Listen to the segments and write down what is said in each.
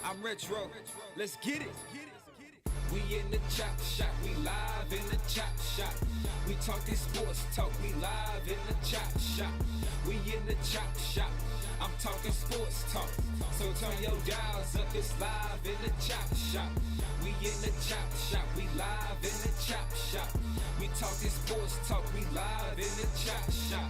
I'm retro. Let's get it. We in the chop shop, we live in the chop shop. We talking sports talk, we live in the chop shop. We in the chop shop, I'm talking sports talk. So turn your dials up, it's live in the chop shop. We in the chop shop, we live in the chop shop. We talking sports talk, we live in the chop shop.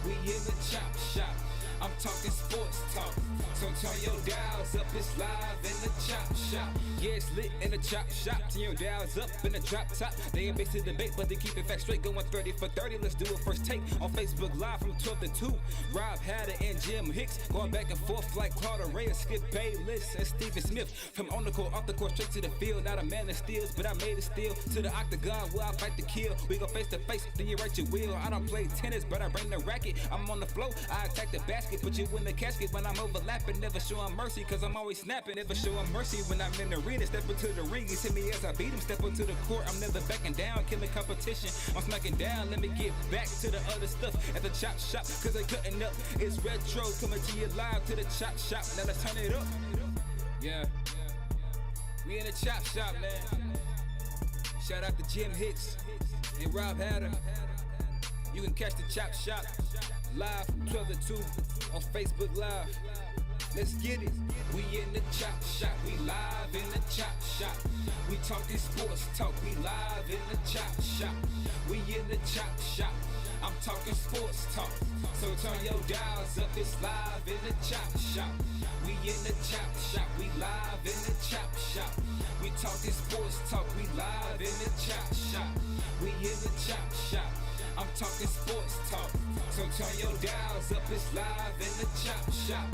We in the chop shop, I'm talking sports talk. So turn your dials up, it's live in the chop shop. Yeah, it's lit in the chop shop. Turn your dials up in the drop top. They ain't based in debate, but they keep it fact straight. Going 30 for 30. Let's do a first take on Facebook Live from 12 to 2. Rob Hatter and Jim Hicks going back and forth like Claude Ray, Skip Bayless and Stephen Smith. From on the court, off the court, straight to the field. Not a man that steals, but I made it steal. To the octagon where I fight to kill. We go face to face, then you write your will. I don't play tennis, but I bring the racket. I'm on the floor, I attack the basket. Put you in the casket when I'm overlapping. Never showing mercy, cause I'm always snapping. Never showing mercy when I'm in the arena. Step into the ring, he hit me as I beat him. Step into the court, I'm never backing down. Killing competition, I'm smacking down. Let me get back to the other stuff at the chop shop, cause they cutting up. It's retro coming to you live to the chop shop. Now let's turn it up. Yeah, we in the chop shop, man. Shout out to Jim Hicks and Rob Hatter. You can catch the chop shop live from 12 to 2 on Facebook Live. Let's get it. We in the chop shop, we live in the chop shop. We talking sports talk, we live in the chop shop. We in the chop shop, I'm talking sports talk. So turn your dials up, it's live in the chop shop. We in the chop shop, we live in the chop shop. We talking sports talk, we live in the chop shop. We in the chop shop, I'm talking sports talk. So turn your dials up, it's live in the chop shop.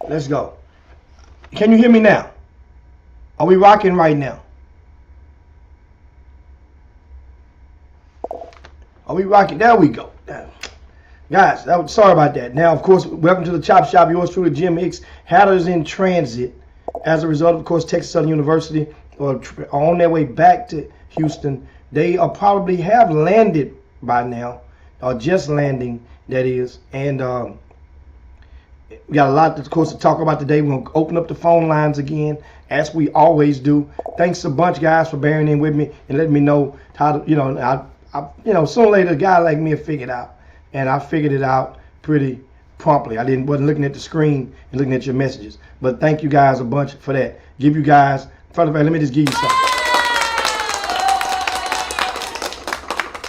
Let's go. Can you hear me now? Are we rocking right now? Are we rocking? There we go. Guys, sorry about that. Now, of course, welcome to the Chop Shop. Yours truly, Jim Hicks. Hatter's in transit as a result, of course, Texas Southern University are on their way back to Houston. They probably have landed by now, or just landing, that is. And We got a lot, of course, to talk about today. We're going to open up the phone lines again, as we always do. Thanks a bunch, guys, for bearing in with me and letting me know how to, sooner or later, a guy like me will figure it out. And I figured it out pretty promptly. Wasn't looking at the screen and looking at your messages. But thank you guys a bunch for that. Give you guys, first of all, let me just give you something.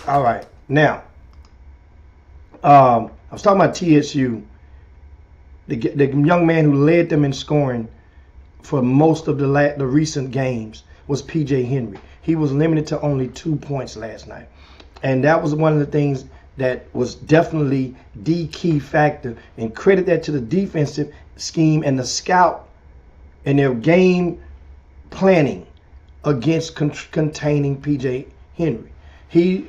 All right. Now, I was talking about TSU. The young man who led them in scoring for most of the recent games was P.J. Henry. He was limited to only 2 points last night. And that was one of the things that was definitely the key factor. And credit that to the defensive scheme and the scout and their game planning against containing P.J. Henry. There's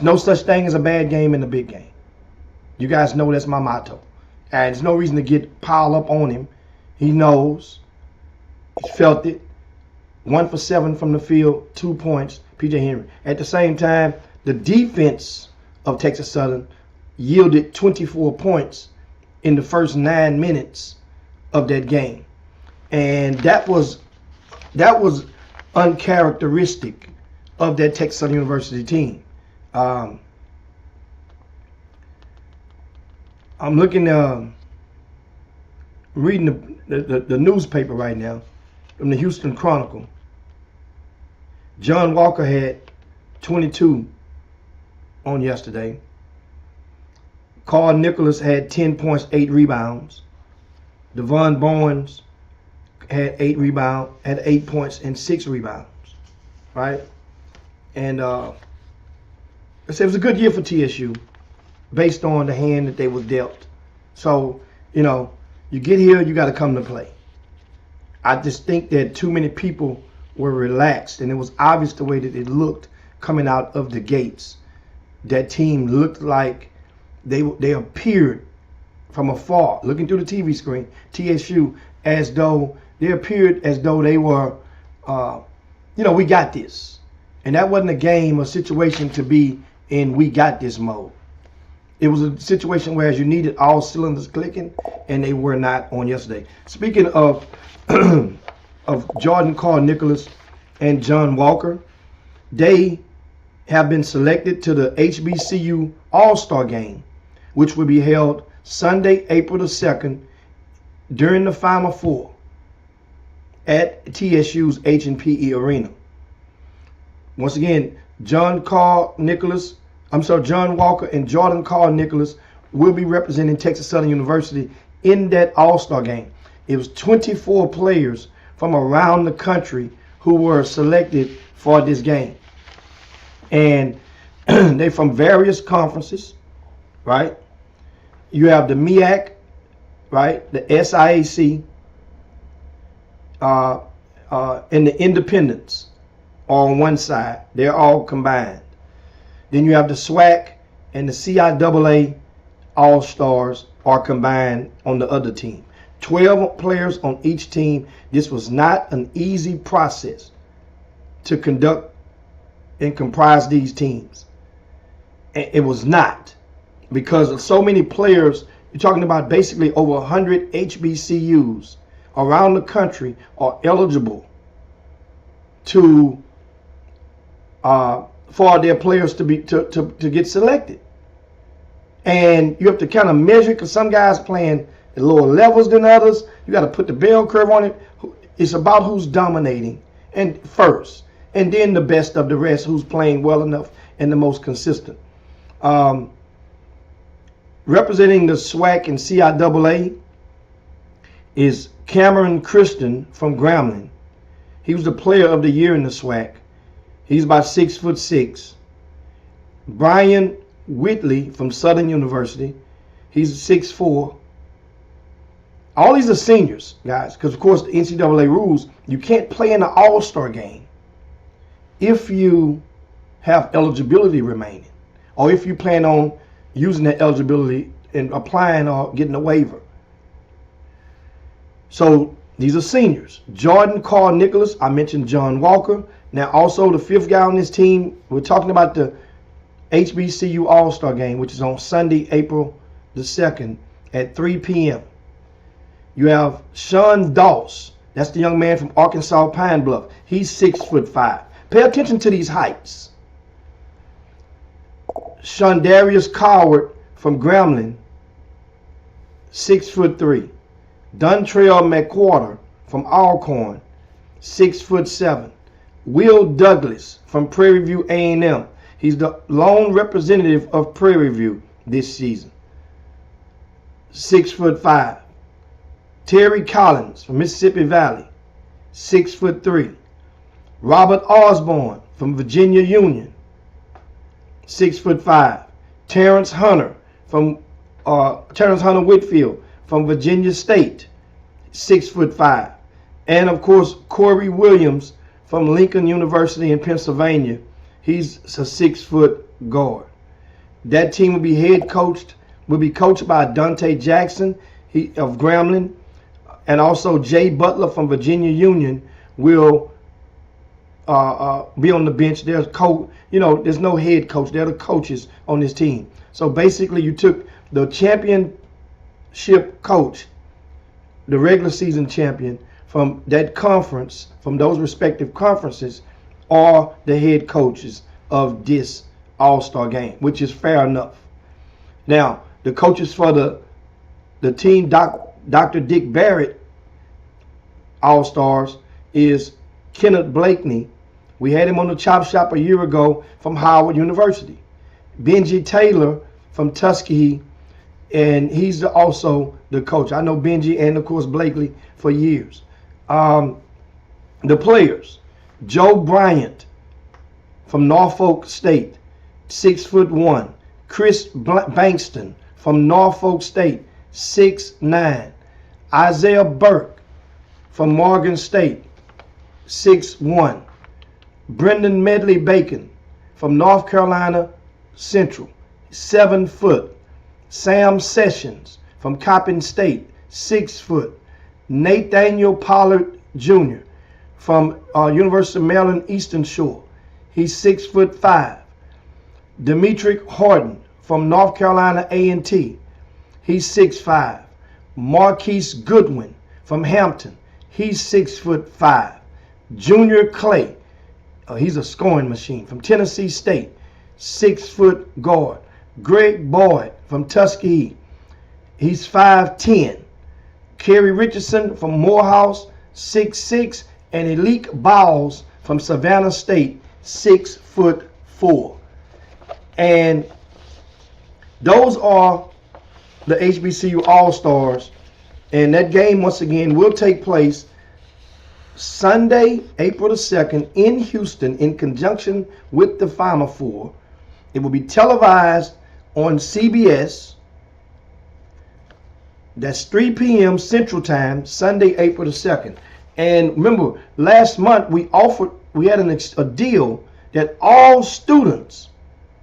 no such thing as a bad game in the big game. You guys know that's my motto. And there's no reason to get piled up on him. He knows. He felt it. 1 for 7 from the field, 2 points, P.J. Henry. At the same time, the defense of Texas Southern yielded 24 points in the first 9 minutes of that game. And that was uncharacteristic of that Texas Southern University team. I'm looking, reading the newspaper right now from the Houston Chronicle. John Walker had 22 on yesterday. Carl Nicholas had 10 points, 8 rebounds. Devon Bowens had 8 points and 6 rebounds, right? And it was a good year for TSU based on the hand that they was dealt. So, you get here, you got to come to play. I just think that too many people were relaxed, and it was obvious the way that it looked coming out of the gates. That team looked like they appeared from afar, looking through the TV screen, TSU, as though they appeared as though they were, we got this. And that wasn't a game or situation to be in we got this mode. It was a situation where you needed all cylinders clicking, and they were not on yesterday. Speaking of of Jordan Carl Nicholas and John Walker, they have been selected to the HBCU All-Star Game, which will be held Sunday, April the 2nd, during the Final Four at TSU's H&PE Arena. Once again, John Walker and Jordan Carl Nicholas will be representing Texas Southern University in that All-Star Game. It was 24 players from around the country who were selected for this game. And they from various conferences, right? You have the MEAC, right? The SIAC, and the Independents on one side. They're all combined. Then you have the SWAC and the CIAA All-Stars are combined on the other team. 12 players on each team. This was not an easy process to conduct and comprise these teams. It was not, because of so many players. You're talking about basically over 100 HBCUs around the country are eligible to for their players to get selected. And you have to kind of measure, because some guys playing at lower levels than others. You got to put the bell curve on it. It's about who's dominating and first, and then the best of the rest, who's playing well enough and the most consistent. Representing the SWAC and CIAA is Cameron Christian from Grambling. He was the player of the year in the SWAC. He's about 6'6". Brian Whitley from Southern University. He's 6'4". All these are seniors, guys, because of course the NCAA rules, you can't play in the All-Star game if you have eligibility remaining, or if you plan on using that eligibility and applying or getting a waiver. So these are seniors. Jordan Carl Nicholas, I mentioned John Walker. Now also the fifth guy on this team, we're talking about the HBCU All-Star Game, which is on Sunday, April the 2nd at 3 p.m. You have Sean Doss. That's the young man from Arkansas Pine Bluff. He's 6'5". Pay attention to these heights. Shondarius Coward from Grambling, 6'3". Dontrell McQuarter from Alcorn, 6'7". Will Douglas from Prairie View A&M. He's the lone representative of Prairie View this season, 6'5". Terry Collins from Mississippi Valley, 6'3". Robert Osborne from Virginia Union, 6'5". Terrence Hunter Whitfield from Virginia State, 6'5". And of course, Corey Williams from Lincoln University in Pennsylvania. He's a 6-foot guard. That team will be coached by Dante Jackson of Grambling, and also Jay Butler from Virginia Union will be on the bench. There's there's no head coach. They're the coaches on this team. So basically, you took the championship coach, the regular season champion from that conference, from those respective conferences, are the head coaches of this All-Star game, which is fair enough. Now, the coaches for the team, Dr. Dick Barrett All-Stars, is Kenneth Blakeney. We had him on the Chop Shop a year ago from Howard University. Benji Taylor from Tuskegee, and he's also the coach. I know Benji and, of course, Blakely for years. The players, Joe Bryant from Norfolk State, 6'1". Chris Bankston from Norfolk State, 6'9". Isaiah Burke from Morgan State, 6'1". Brendan Medley Bacon from North Carolina Central, 7 foot. Sam Sessions from Coppin State, 6 foot. Nathaniel Pollard Jr. from University of Maryland Eastern Shore, he's 6'5". Demetric Horton from North Carolina A&T, he's 6'5". Marquise Goodwin from Hampton, he's 6'5". Junior Clay, he's a scoring machine, from Tennessee State, 6-foot guard. Greg Boyd from Tuskegee, he's 5'10". Kerry Richardson from Morehouse, 6'6", and Elike Bowles from Savannah State, 6'4". And those are the HBCU All-Stars. And that game, once again, will take place Sunday, April the 2nd in Houston in conjunction with the Final Four. It will be televised on CBS. That's 3 p.m. Central Time, Sunday, April the 2nd. And remember, last month we had a deal that all students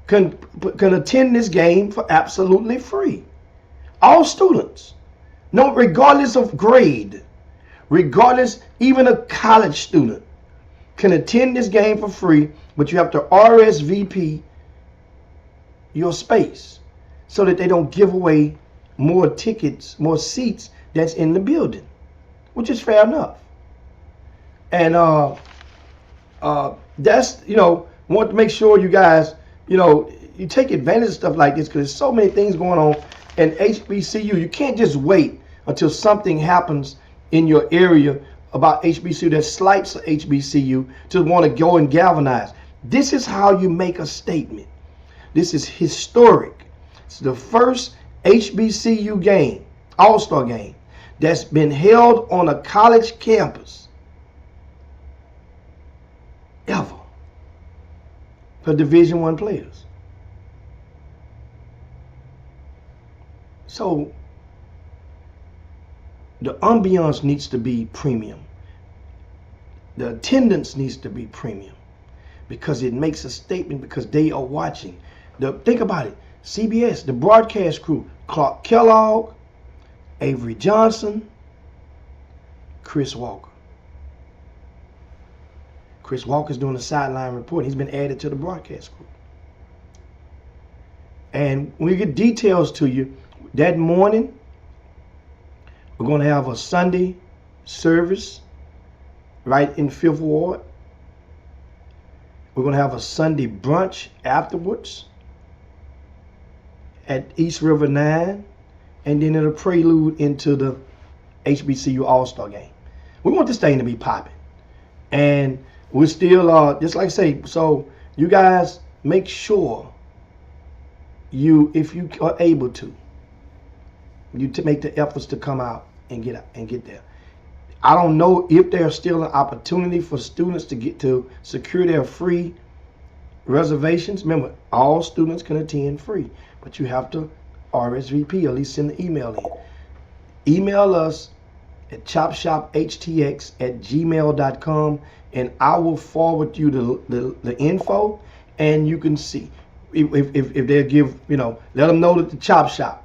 can attend this game for absolutely free. All students, no, regardless of grade, regardless, even a college student can attend this game for free, but you have to RSVP your space so that they don't give away more tickets, more seats that's in the building, which is fair enough. And that's, want to make sure you guys, you take advantage of stuff like this, because there's so many things going on in HBCU. You can't just wait until something happens in your area about HBCU that slights HBCU to want to go and galvanize. This is how you make a statement. This is historic. It's the first HBCU game, All-Star game, that's been held on a college campus ever for Division I players. So the ambiance needs to be premium. The attendance needs to be premium, because it makes a statement, because they are watching. Think about it. CBS, the broadcast crew, Clark Kellogg, Avery Johnson, Chris Walker. Chris Walker's doing a sideline report. He's been added to the broadcast crew. And we get details to you. That morning, We're going to have a Sunday service right in 5th Ward. We're going to have a Sunday brunch afterwards at East River 9, and then it'll prelude into the HBCU All-Star game. We want this thing to be popping. And we're still, just like I say, so you guys make sure if you are able to, make the efforts to come out and get there. I don't know if there's still an opportunity for students to secure their free reservations. Remember, all students can attend free, but you have to RSVP, or at least send the email in. Email us at chopshophtx@gmail.com, and I will forward you the info, and you can see if they'll give, let them know that the Chop Shop,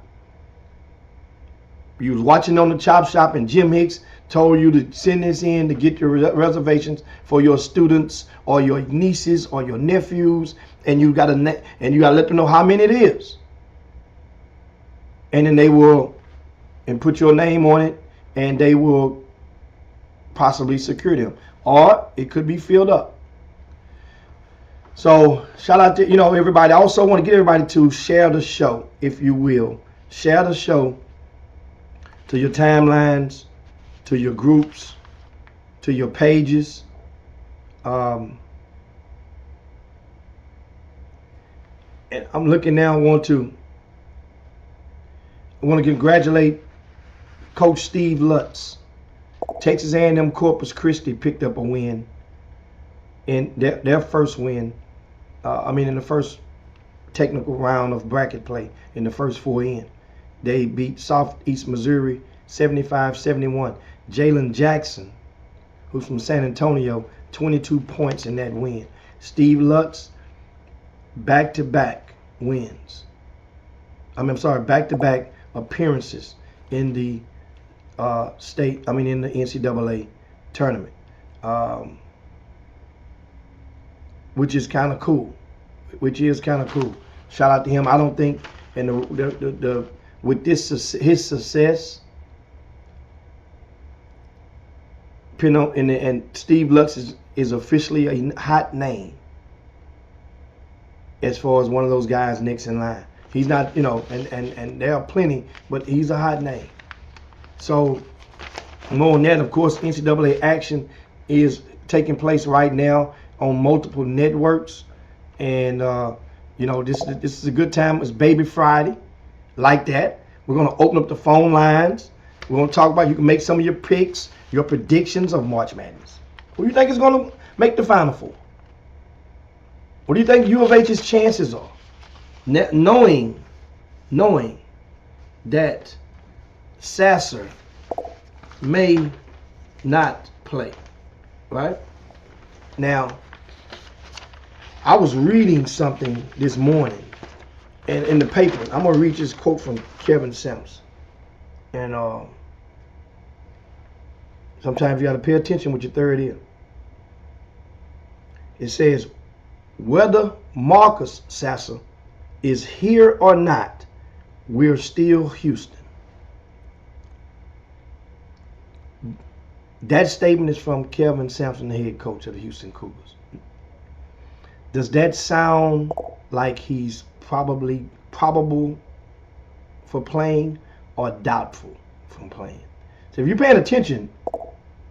you was watching on the Chop Shop and Jim Hicks told you to send this in to get your reservations for your students or your nieces or your nephews, and you gotta let them know how many it is, and then they will put your name on it, and they will possibly secure them, or it could be filled up. So shout out to everybody. I also want to get everybody to share the show, if you will. Share the show to your timelines, to your groups, to your pages. And I'm looking now. I want to congratulate Coach Steve Lutz. Texas A&M Corpus Christi picked up a win in their first win. In the first technical round of bracket play, in the first 4 in. They beat Southeast Missouri 75-71. Jalen Jackson, who's from San Antonio, 22 points in that win. Steve Lutz, back-to-back wins. Back-to-back appearances in the in the NCAA tournament, which is kind of cool. Shout out to him. I don't think, with his success, and Steve Lutz is officially a hot name as far as one of those guys next in line. He's not, and there are plenty, but he's a hot name. So more on that, of course, NCAA action is taking place right now on multiple networks, and this is a good time. It's Baby Friday, like that. We're gonna open up the phone lines. We're gonna talk about, you can make some of your picks, your predictions of March Madness. Who do you think is gonna make the Final Four? What do you think U of H's chances are? Knowing that Sasser may not play, right? Now, I was reading something this morning and in the paper. I'm going to read this quote from Kevin Sampson. And sometimes you got to pay attention with your third ear. It says, whether Marcus Sasser is here or not, we're still Houston. That statement is from Kevin Sampson, the head coach of the Houston Cougars. Does that sound like he's probable for playing or doubtful from playing? So if you're paying attention,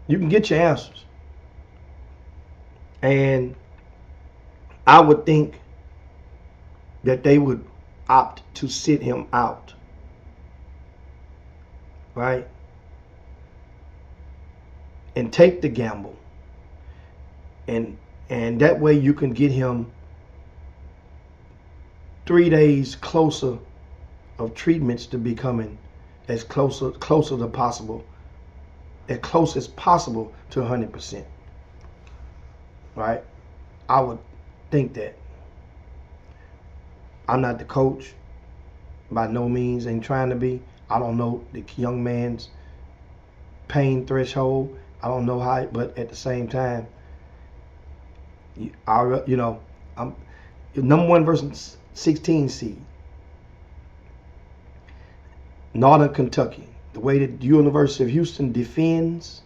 you can get your answers. And I would think that they would opt to sit him out, right? And take the gamble. And that way you can get him 3 days closer of treatments to becoming as close as possible to 100%. Right? I would think that. I'm not the coach, by no means, ain't trying to be. I don't know the young man's pain threshold. I don't know how, but at the same time, I'm number 1 versus 16 seed. Northern Kentucky, the way that the University of Houston defends.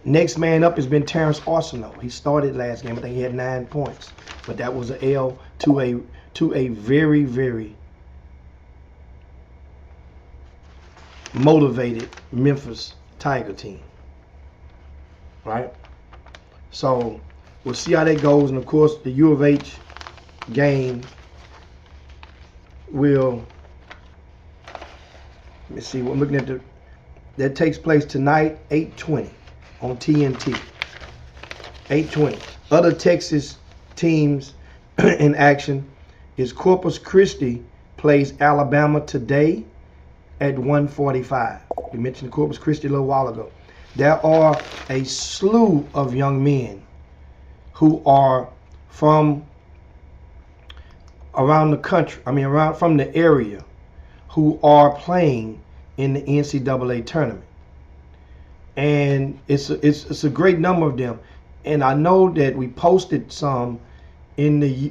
Next man up has been Terrence Arsenault. He started last game. I think he had 9 points, but that was an L to a very, very motivated Memphis Tiger team. Right? So we'll see how that goes, and of course the U of H game will. Let me see. We're looking at that takes place tonight, 8:20. On TNT, 8:20. Other Texas teams in action is Corpus Christi plays Alabama today at 1:45. We mentioned Corpus Christi a little while ago. There are a slew of young men who are from around the country, from the area, who are playing in the NCAA tournament. And it's a great number of them, and I know that we posted some in the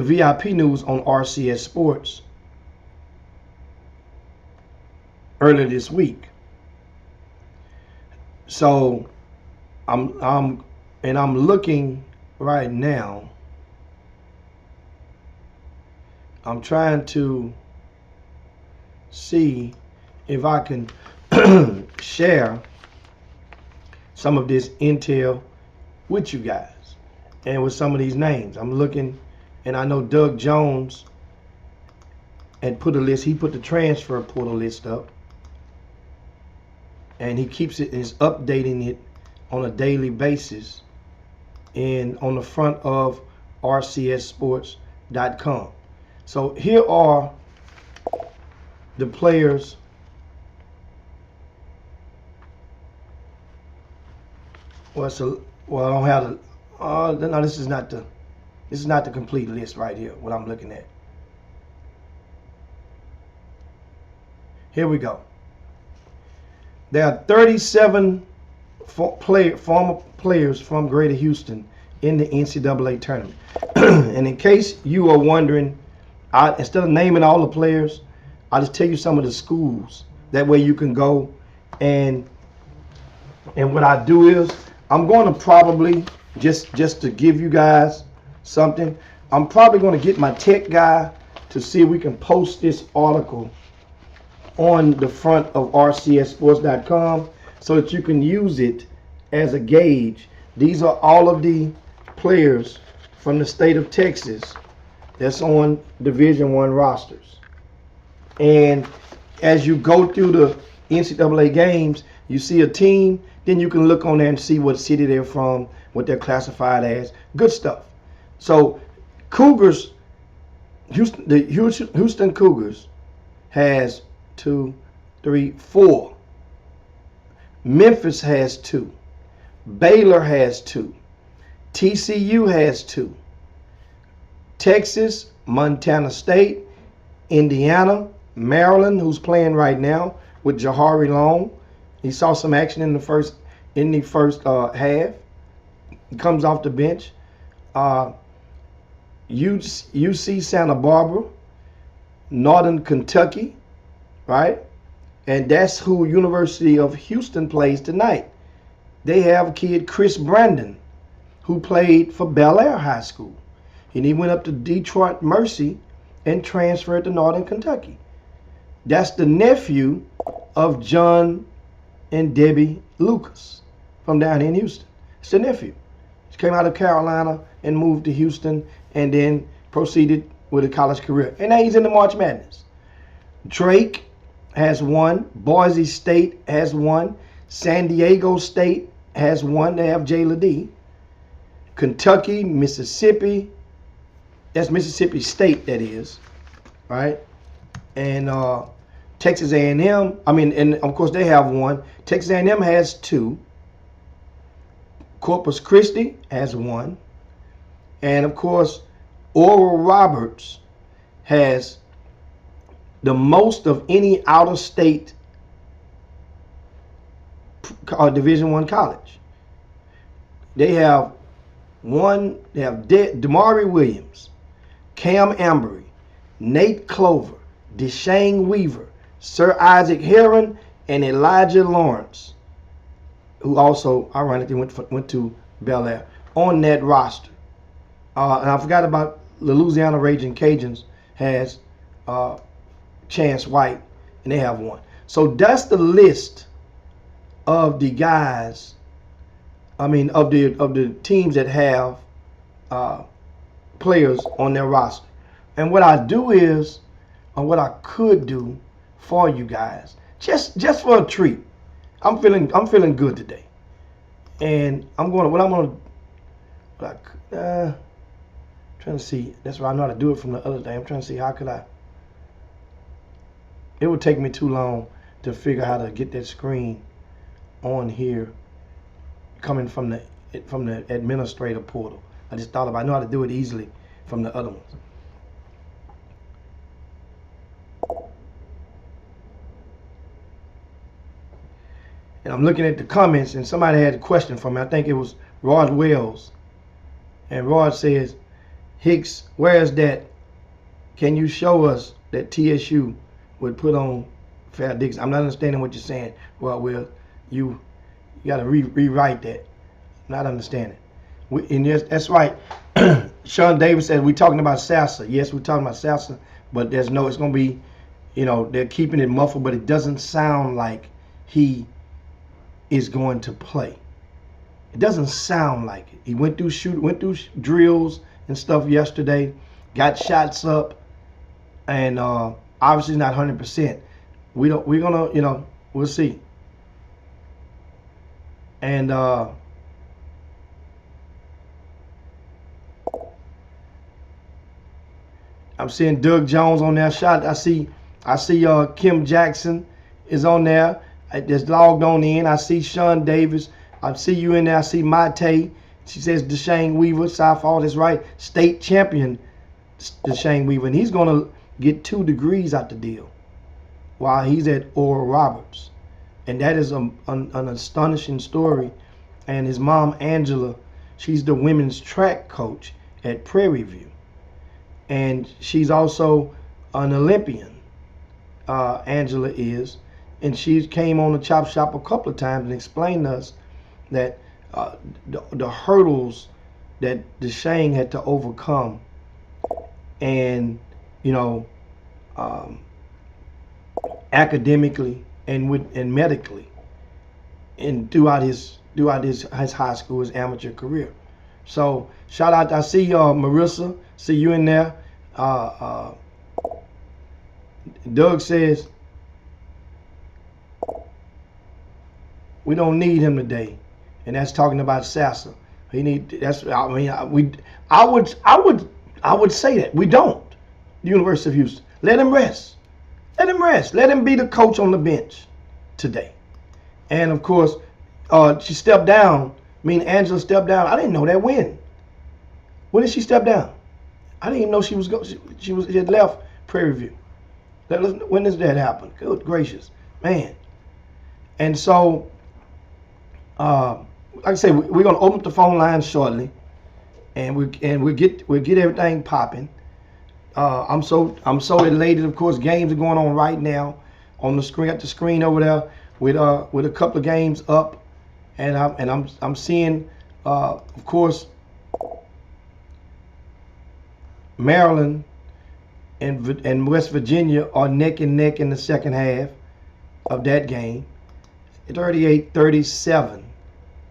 VIP news on RCS Sports earlier this week. So I'm looking right now. I'm trying to see if I can share some of this intel with you guys and with some of these names. I'm looking, and I know Doug Jones had put a list. He put the transfer portal list up, and he keeps it, is updating it on a daily basis and on the front of rcssports.com. So here are the players I don't have the no, this is not the complete list right here, what I'm looking at. Here we go. There are 37 former players from Greater Houston in the NCAA tournament. And in case you are wondering, instead of naming all the players, I'll just tell you some of the schools. That way you can go, and what I do is I'm going to probably, just to give you guys something, I'm probably going to get my tech guy to see if we can post this article on the front of rcssports.com so that you can use it as a gauge. These are all of the players from the state of Texas that's on Division I rosters. And as you go through the NCAA games, you see a team, then you can look on there and see what city they're from, what they're classified as. Good stuff. So Cougars, the Houston Cougars has 2, 3, 4. Memphis has 2. Baylor has 2. TCU has 2. Texas, Montana State, Indiana, Maryland, who's playing right now with Jahari Long. He saw some action in the first half. He comes off the bench. UC Santa Barbara, Northern Kentucky, right? And that's who University of Houston plays tonight. They have a kid, Chris Brandon, who played for Bel Air High School. And he went up to Detroit Mercy and transferred to Northern Kentucky. That's the nephew of John and Debbie Lucas from down here in Houston. It's the nephew. He came out of Carolina and moved to Houston and then proceeded with a college career. And now he's in the March Madness. Drake has 1. Boise State has 1. San Diego State has 1. They have Jayla D. Kentucky, Mississippi. That's Mississippi State, that is. Right? And Texas A&M, and of course they have 1. Texas A&M has 2. Corpus Christi has 1. And of course, Oral Roberts has the most of any out-of-state Division I college. They have 1. They have Damari Williams, Cam Embry, Nate Clover, Deshane Weaver, Sir Isaac Heron, and Elijah Lawrence, who also ironically went to Bel Air, on that roster. And I forgot about the Louisiana Raging Cajuns has Chance White, and they have one. So that's the list of the guys. I mean, of the teams that have players on their roster. And what I do is, or what I could do for you guys, just for a treat. I'm feeling good today, and trying to see. That's why I know how to do it from the other day. I'm trying to see how could I. It would take me too long to figure out how to get that screen on here, coming from the administrator portal. I just thought about. I know how to do it easily from the other ones. And I'm looking at the comments, and somebody had a question for me. I think it was Rod Wells. And Rod says, Hicks, where is that? Can you show us that TSU would put on Fair Dixon? I'm not understanding what you're saying, Rod Wells. You got to rewrite that. Not understanding. And yes, that's right. Sean Davis said, we're talking about Sasser. Yes, we're talking about Sasser, but it's going to be, they're keeping it muffled, but it doesn't sound like he is going to play. It doesn't sound like it. He went through drills and stuff yesterday, got shots up, and obviously not 100%. We're gonna, we'll see. And I'm seeing Doug Jones on there shot. I see Kim Jackson is on there. I just logged on in. I see Sean Davis. I see you in there. I see Mate. She says Deshane Weaver. South Falls is right. State champion Deshane Weaver. And he's going to get 2 degrees out the deal while he's at Oral Roberts. And that is an astonishing story. And his mom, Angela, she's the women's track coach at Prairie View. And she's also an Olympian, Angela is. And she came on the Chop Shop a couple of times and explained to us that the hurdles that Deshane had to overcome, and academically and medically, and throughout his high school, his amateur career. So shout out! I see Marissa. See you in there. Doug says, we don't need him today, and that's talking about Sasser. I would say that we don't. The University of Houston, let him rest. Let him rest. Let him be the coach on the bench today. And of course, she stepped down. Angela stepped down. I didn't know that when. When did she step down? I didn't even know she had left Prairie View. When does that happen? Good gracious, man. And so, like I say, we're gonna open up the phone lines shortly, and we'll get everything popping. I'm so elated. Of course, games are going on right now on the screen, at the screen over there, with a couple of games up, and I'm seeing, of course, Maryland and West Virginia are neck and neck in the second half of that game. 38-37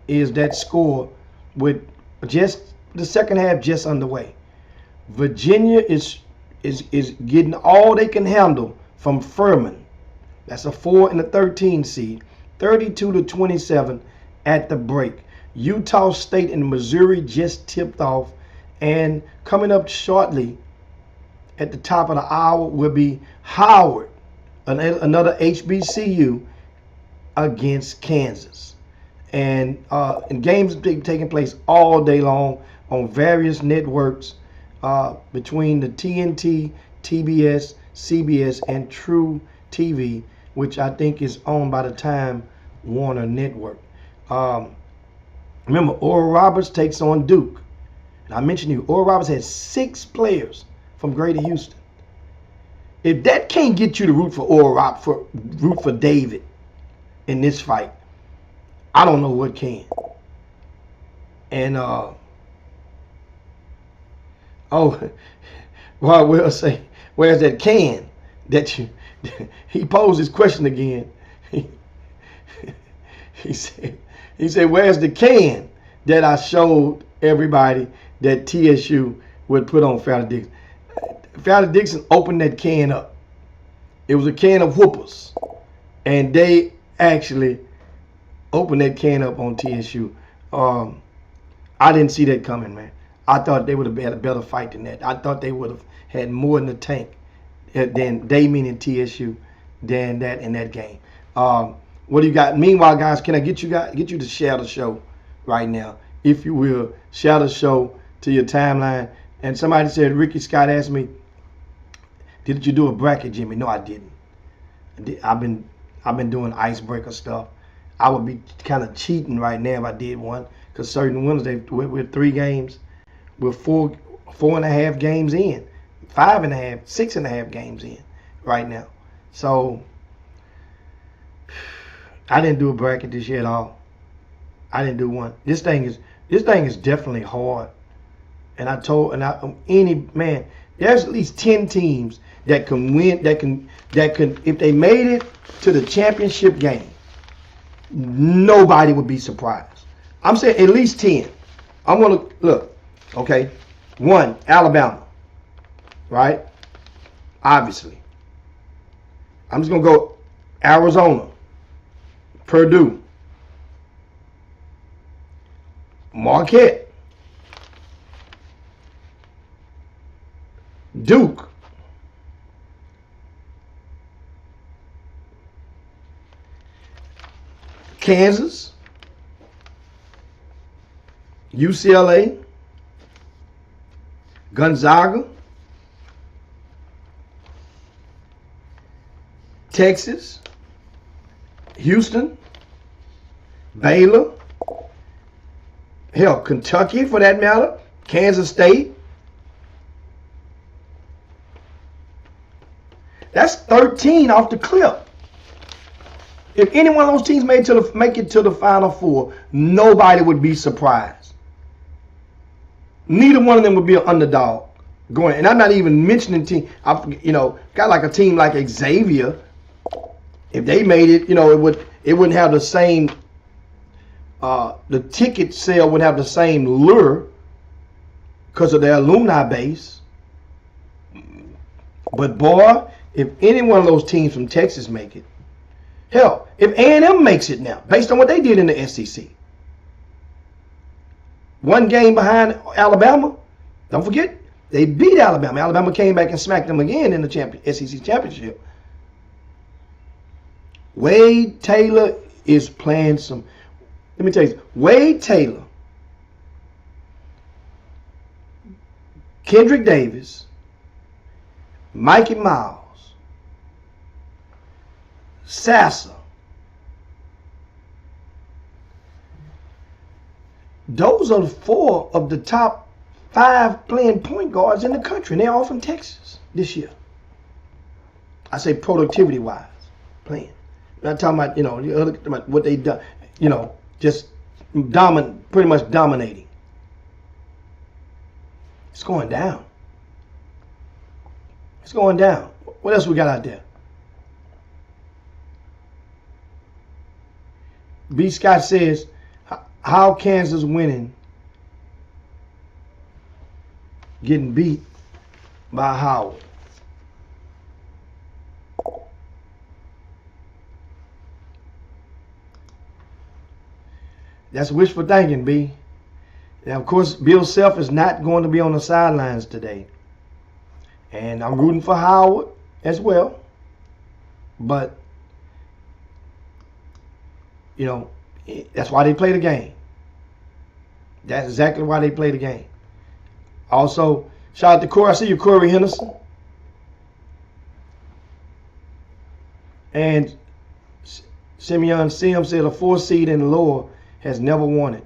is that score with just the second half just underway. Virginia is getting all they can handle from Furman. That's a 4 and a 13 seed. 32-27 at the break. Utah State and Missouri just tipped off, and coming up shortly at the top of the hour will be Howard, another HBCU, against Kansas. And games taking place all day long on various networks between the TNT, TBS, CBS, and True TV, which I think is owned by the Time Warner Network. Remember, Oral Roberts takes on Duke. And I mentioned to you, Oral Roberts had 6 players from Greater Houston. If that can't get you to root for Oral Rock, root for David in this fight, I don't know what can. And well, I will say, where's that can that you? He posed his question again. He said, where's the can that I showed everybody that TSU would put on Fowler Dixon? Fowler Dixon opened that can up. It was a can of whoopers. And they actually opened that can up on TSU. I didn't see that coming, man. I thought they would have had a better fight than that. I thought they would have had more in the tank than they, meaning TSU, than that in that game. What do you got? Meanwhile, guys, can I get you to share the show right now, if you will? Share the show to your timeline. And somebody said, Ricky Scott asked me, did you do a bracket, Jimmy? No, I didn't. I've been doing icebreaker stuff. I would be kind of cheating right now if I did one, because certain winners, we're 3 games, we're 4.5 games in, 5.5, 6.5 games in right now. So I didn't do a bracket this year at all. I didn't do one. This thing is definitely hard. And there's at least 10 teams that can win, that can if they made it to the championship game, nobody would be surprised. I'm saying at least 10. I'm gonna look, okay. 1, Alabama, right? Obviously. I'm just gonna go Arizona, Purdue, Marquette, Duke, Kansas, UCLA, Gonzaga, Texas, Houston, Baylor, hell, Kentucky for that matter, Kansas State. That's 13 off the clip. If any one of those teams make it to the Final Four, nobody would be surprised. Neither one of them would be an underdog going. And I'm not even mentioning team. Got like a team like Xavier. If they made it, it wouldn't have the same. The ticket sale would have the same lure because of their alumni base. But boy, if any one of those teams from Texas make it, hell, if A&M makes it now, based on what they did in the SEC, 1 game behind Alabama, don't forget, they beat Alabama. Alabama came back and smacked them again in the SEC championship. Wade Taylor is playing some. Let me tell you, Wade Taylor, Kendrick Davis, Mikey Miles, Sasser. Those are 4 of the top 5 playing point guards in the country, and they're all from Texas this year. I say productivity-wise, playing. I'm not talking about, what they done, just pretty much dominating. It's going down. It's going down. What else we got out there? B. Scott says, how Kansas winning, getting beat by Howard? That's wishful thinking, B. Now, of course, Bill Self is not going to be on the sidelines today. And I'm rooting for Howard as well. But, that's why they play the game. That's exactly why they play the game. Also, shout out to Corey. I see you, Corey Henderson. And Simeon Sims said a 4 seed and lower has never won it.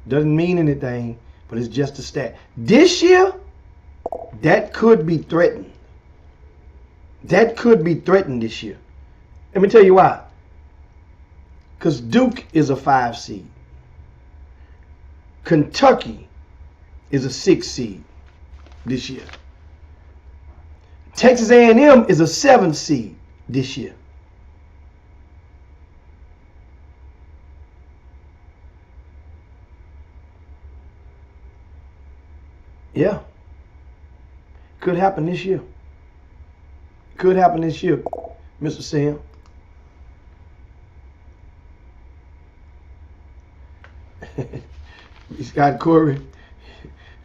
Doesn't mean anything, but it's just a stat. This year, That could be threatened. That could be threatened this year. Let me tell you why. Because Duke is a 5 seed. Kentucky is a 6 seed this year. Texas A&M is a 7 seed this year. Yeah. Could happen this year. Could happen this year, Mr. Sam. Scott Corey,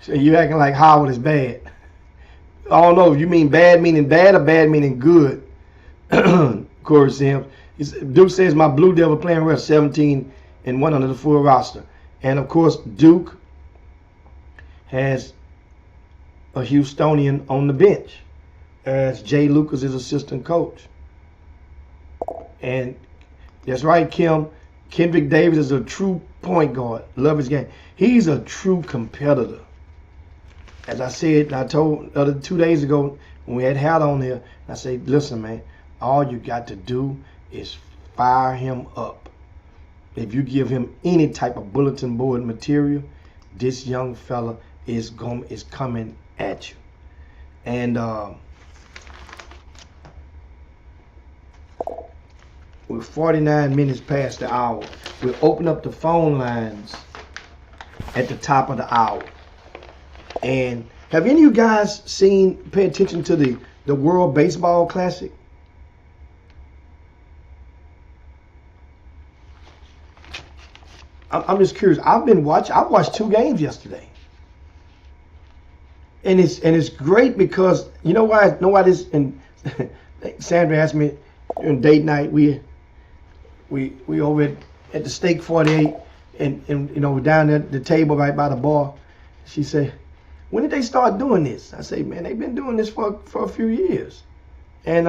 so you acting like Howard is bad. I don't know if you mean bad meaning bad or bad meaning good. Corey Sims. Duke says my Blue Devil playing well, 17 and 1 under the full roster. And of course, Duke has a Houstonian on the bench as Jay Lucas is assistant coach. And that's right, Kim. Kendrick Davis is a true point guard. Love his game. He's a true competitor. As I said, I told 2 days ago when we had Hat on here, I said, listen, man, all you got to do is fire him up. If you give him any type of bulletin board material, this young fella is coming at you. And we're 49 minutes past the hour. We'll open up the phone lines at the top of the hour. And have any of you guys pay attention to the World Baseball Classic? I'm just curious. I watched 2 games yesterday. And it's great because you know why this, and Sandra asked me on date night, we over at the Steak 48 and you know, we're down at the table right by the bar. She said, when did they start doing this? I say, man, they've been doing this for a few years. And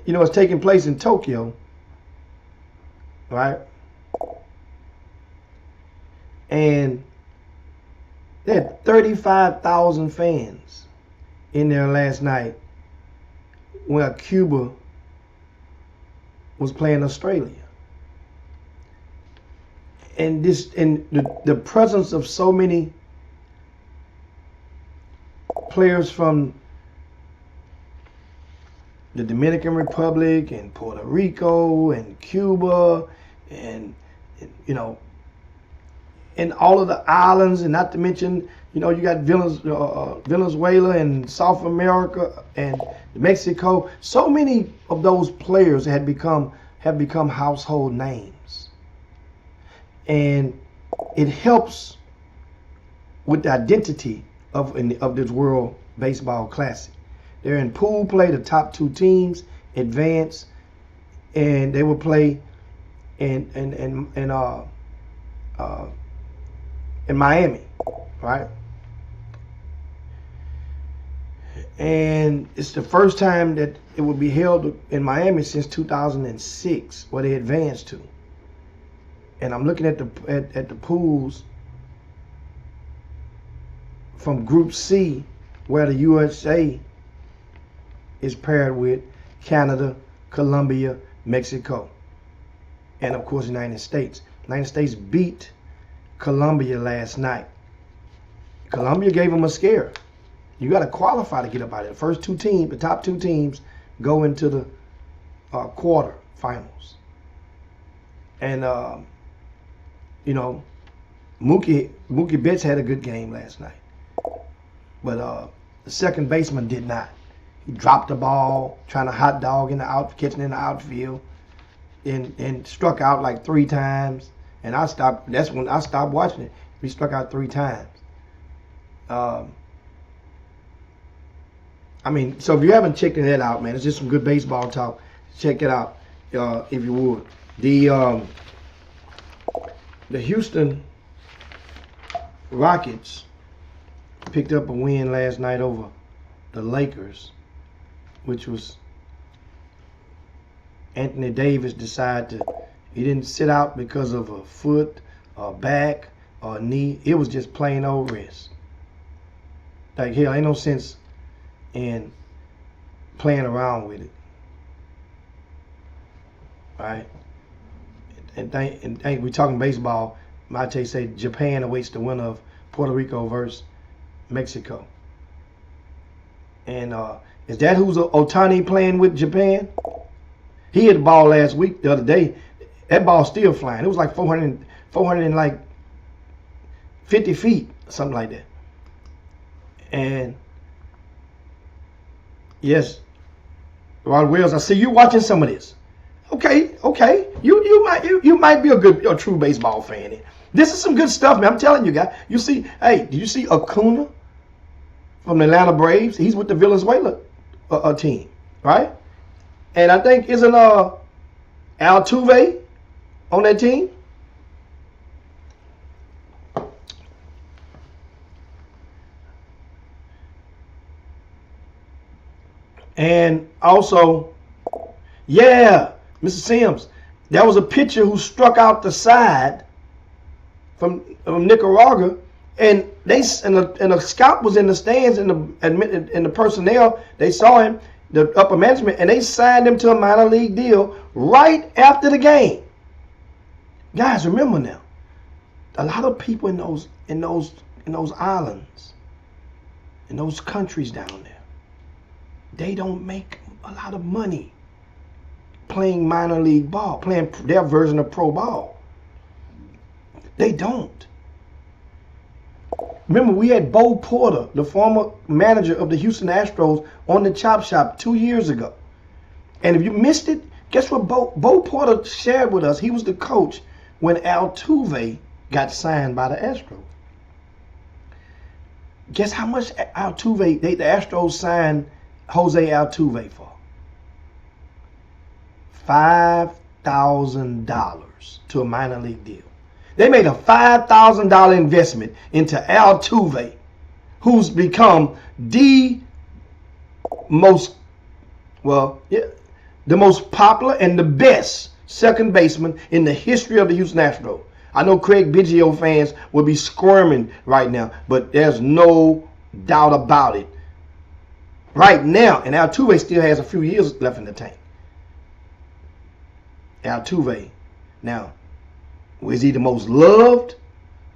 you know, it's taking place in Tokyo, right? And they had 35,000 fans in there last night when Cuba was playing Australia. And the presence of so many players from the Dominican Republic and Puerto Rico and Cuba and you know, and all of the islands, and not to mention, you know, you got Venezuela and South America and Mexico. So many of those players have become household names. And it helps with the identity of this World Baseball Classic. They're in pool play. The top 2 teams advance, and they will play in Miami, right? And it's the first time that it will be held in Miami since 2006, where they advanced to. And I'm looking at the pools from Group C, where the USA is paired with Canada, Colombia, Mexico, and of course the United States. The United States beat Colombia last night. Colombia gave them a scare. You got to qualify to get up out of it. The top 2 teams go into the quarter finals. And you know, Mookie Betts had a good game last night, but the second baseman did not. He dropped the ball, trying to hot dog catching in the outfield, and struck out like 3 times. And that's when I stopped watching it. He struck out 3 times. I mean, so if you haven't checked that out, man, it's just some good baseball talk. Check it out, if you would. The Houston Rockets picked up a win last night over the Lakers, which was Anthony Davis he didn't sit out because of a foot or back. or a knee. It was just plain old wrist. Like, hell, ain't no sense in playing around with it. Right? And think we talking baseball. Mate say Japan awaits the winner of Puerto Rico versus Mexico. And is that who's Otani playing with Japan? He hit the ball last week, the other day. That ball's still flying. It was like 450 feet, something like that. And yes, Rod Wells, I see you watching some of this. Okay. You might be a true baseball fan. This is some good stuff, man. I'm telling you guys. You see, hey, did you see Acuna from the Atlanta Braves? He's with the Venezuela team, right? And I think isn't Altuve on that team? And also, yeah, Mr. Sims, that was a pitcher who struck out the side from Nicaragua, and a scout was in the stands, and the personnel, they saw him, the upper management, and they signed him to a minor league deal right after the game. Guys, remember now, a lot of people in those islands, in those countries down there, they don't make a lot of money playing minor league ball, playing their version of pro ball. They don't. Remember, we had Bo Porter, the former manager of the Houston Astros, on the Chop Shop 2 years ago. And if you missed it, guess what Bo Porter shared with us? He was the coach when Altuve got signed by the Astros. Guess how much Altuve, the Astros signed Jose Altuve for? $5,000 to a minor league deal. They made a $5,000 investment into Altuve, who's become the most popular and the best second baseman in the history of the Houston Astros. I know Craig Biggio fans will be squirming right now, but there's no doubt about it. Right now, and Altuve still has a few years left in the tank. Altuve. Now, is he the most loved?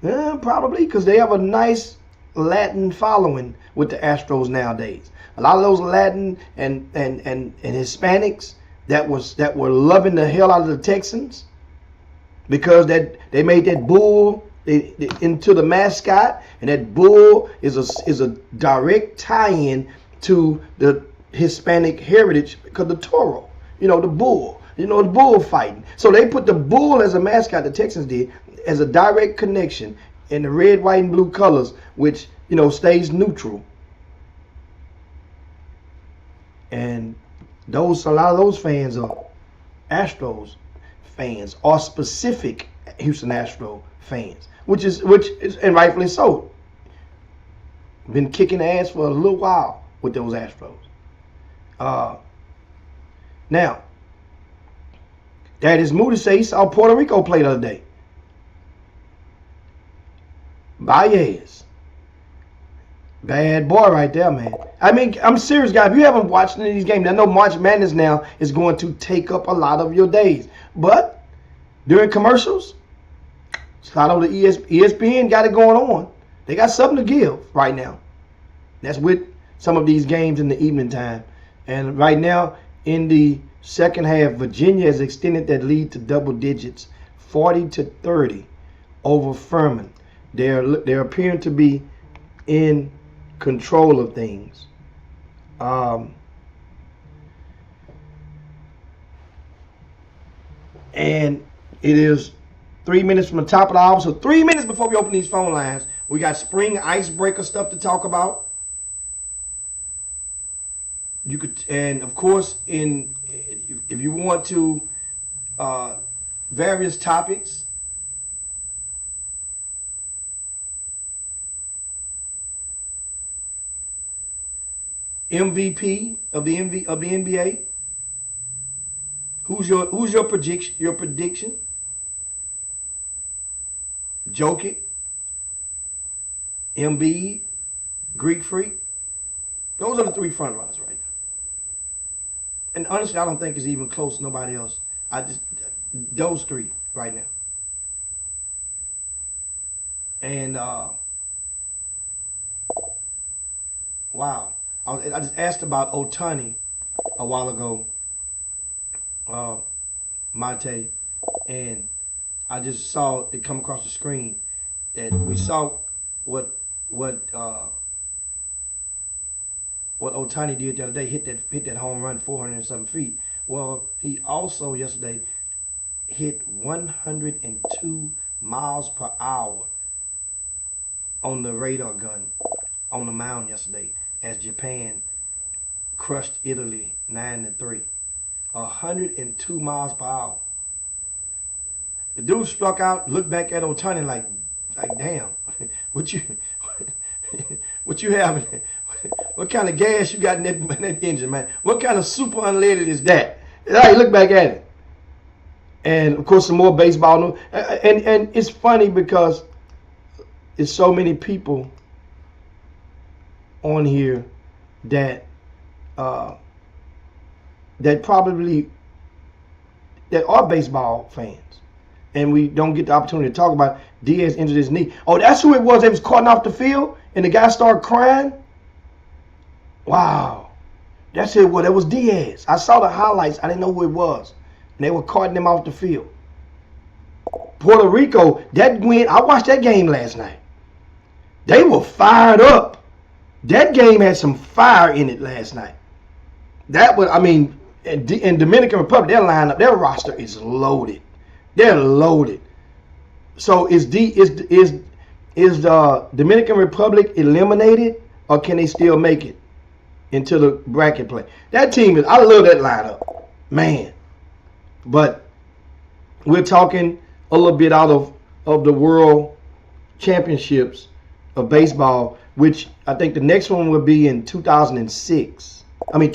Probably, because they have a nice Latin following with the Astros nowadays. A lot of those Latin and Hispanics that were loving the hell out of the Texans because they made that bull into the mascot, and that bull is a direct tie-in to the Hispanic heritage because the toro, the bull. The bull fighting. So they put the bull as a mascot, the Texans did, as a direct connection in the red, white, and blue colors, which, stays neutral. And a lot of those fans are Astros fans, or specific Houston Astro fans, which is and rightfully so. Been kicking ass for a little while with those Astros. Now, that is Moody say he saw Puerto Rico play the other day. Baez. Bad boy right there, man. I mean, I'm serious, guys. If you haven't watched any of these games, I know March Madness now is going to take up a lot of your days. But during commercials, shout out to ESPN got it going on. They got something to give right now. That's with some of these games in the evening time. And right now, in the second half, Virginia has extended that lead to double digits, 40-30 over Furman. They're appearing to be in control of things. And it is 3 minutes from the top of the hour. So 3 minutes before we open these phone lines, we got spring icebreaker stuff to talk about. You could, and of course, if you want to, various topics. MVP of the NBA. Who's your prediction? Jokic Embiid, Greek Freak. Those are the 3 front runners right now. And honestly, I don't think it's even close to nobody else. Those 3 right now. And wow. I just asked about Ohtani a while ago, Mate, and I just saw it come across the screen that we saw what Ohtani did the other day, hit that home run 400 and something feet. Well, he also yesterday hit 102 miles per hour on the radar gun on the mound yesterday as Japan crushed Italy 9-3. 102 miles per hour. The dude struck out, looked back at Ohtani like damn, what you have? What kind of gas you got in that engine, man? What kind of super unleaded is that? He looked back at it. And of course, some more baseball. And it's funny because there's so many people on here that that are baseball fans, and we don't get the opportunity to talk about Diaz injured his knee. Oh, that's who it was that was caught off the field, and the guy started crying. Wow, that's it. Well, that was Diaz. I saw the highlights. I didn't know who it was, and they were carting him off the field. Puerto Rico, that win. I watched that game last night. They were fired up. That game had some fire in it last night. That was, I mean, in Dominican Republic, their lineup, their roster is loaded. They're loaded. So is the Dominican Republic eliminated, or can they still make it into the bracket play? That team is, I love that lineup, man. But we're talking a little bit out of the World Championships of baseball, which I think the next one will be in 26. I think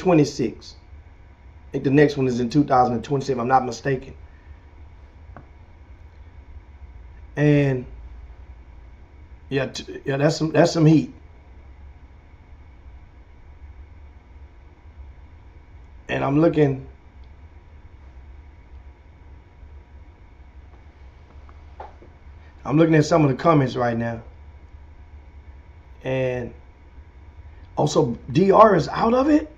the next one is in 2027, if I'm not mistaken. And yeah, that's some heat. And I'm looking at some of the comments right now. And also, DR is out of it?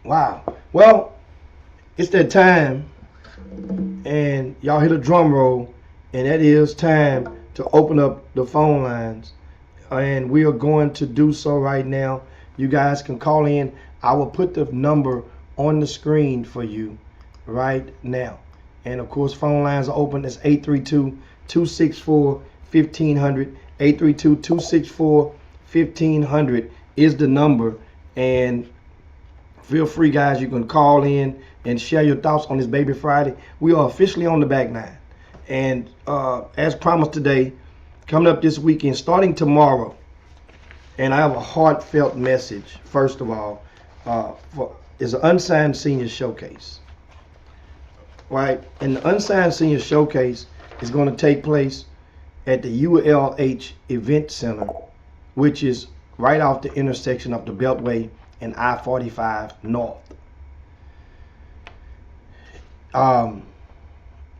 Wow. Well, it's that time. And y'all hit a drum roll. And that is time to open up the phone lines. And we are going to do so right now. You guys can call in. I will put the number on the screen for you right now. And of course, phone lines are open. It's 832-264-1500. 832-264-1500 is the number. And feel free, guys. You can call in and share your thoughts on this Baby Friday. We are officially on the back nine. And as promised today, coming up this weekend, starting tomorrow, and I have a heartfelt message, first of all, is an Unsigned Senior Showcase. Right? And the Unsigned Senior Showcase is going to take place at the ULH Event Center, which is right off the intersection of the Beltway and I-45 North. There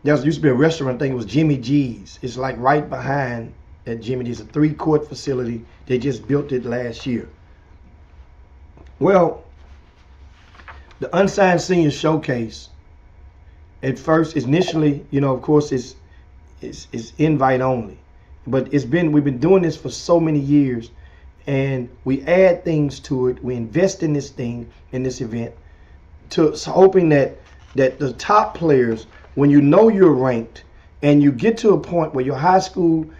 used to be a restaurant, I think it was Jimmy G's. It's like right behind that Jimmy G's, a 3-court facility. They just built it last year. Well, the Unsigned Senior Showcase, at first, initially, of course, it's invite only. But we've been doing this for so many years, and we add things to it. We invest in this thing, in this event, hoping that the top players, when you know you're ranked and you get to a point where your high school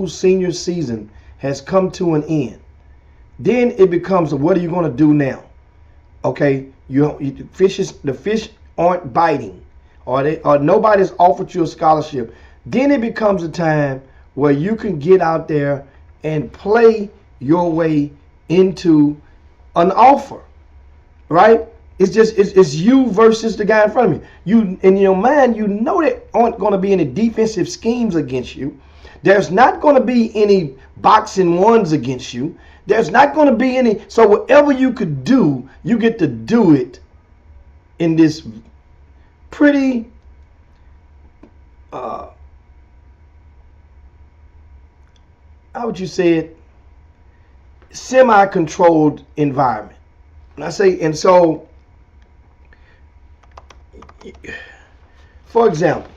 senior season has come to an end, then it becomes, what are you going to do now? Okay, the fish aren't biting, or nobody's offered you a scholarship. Then it becomes a time where you can get out there and play your way into an offer, right? It's you versus the guy in front of me. You in your mind, you know there aren't going to be any defensive schemes against you. There's not going to be any boxing ones against you. There's not going to be any. So whatever you could do, you get to do it in this pretty how would you say it, semi-controlled environment. And I say, and so, for example,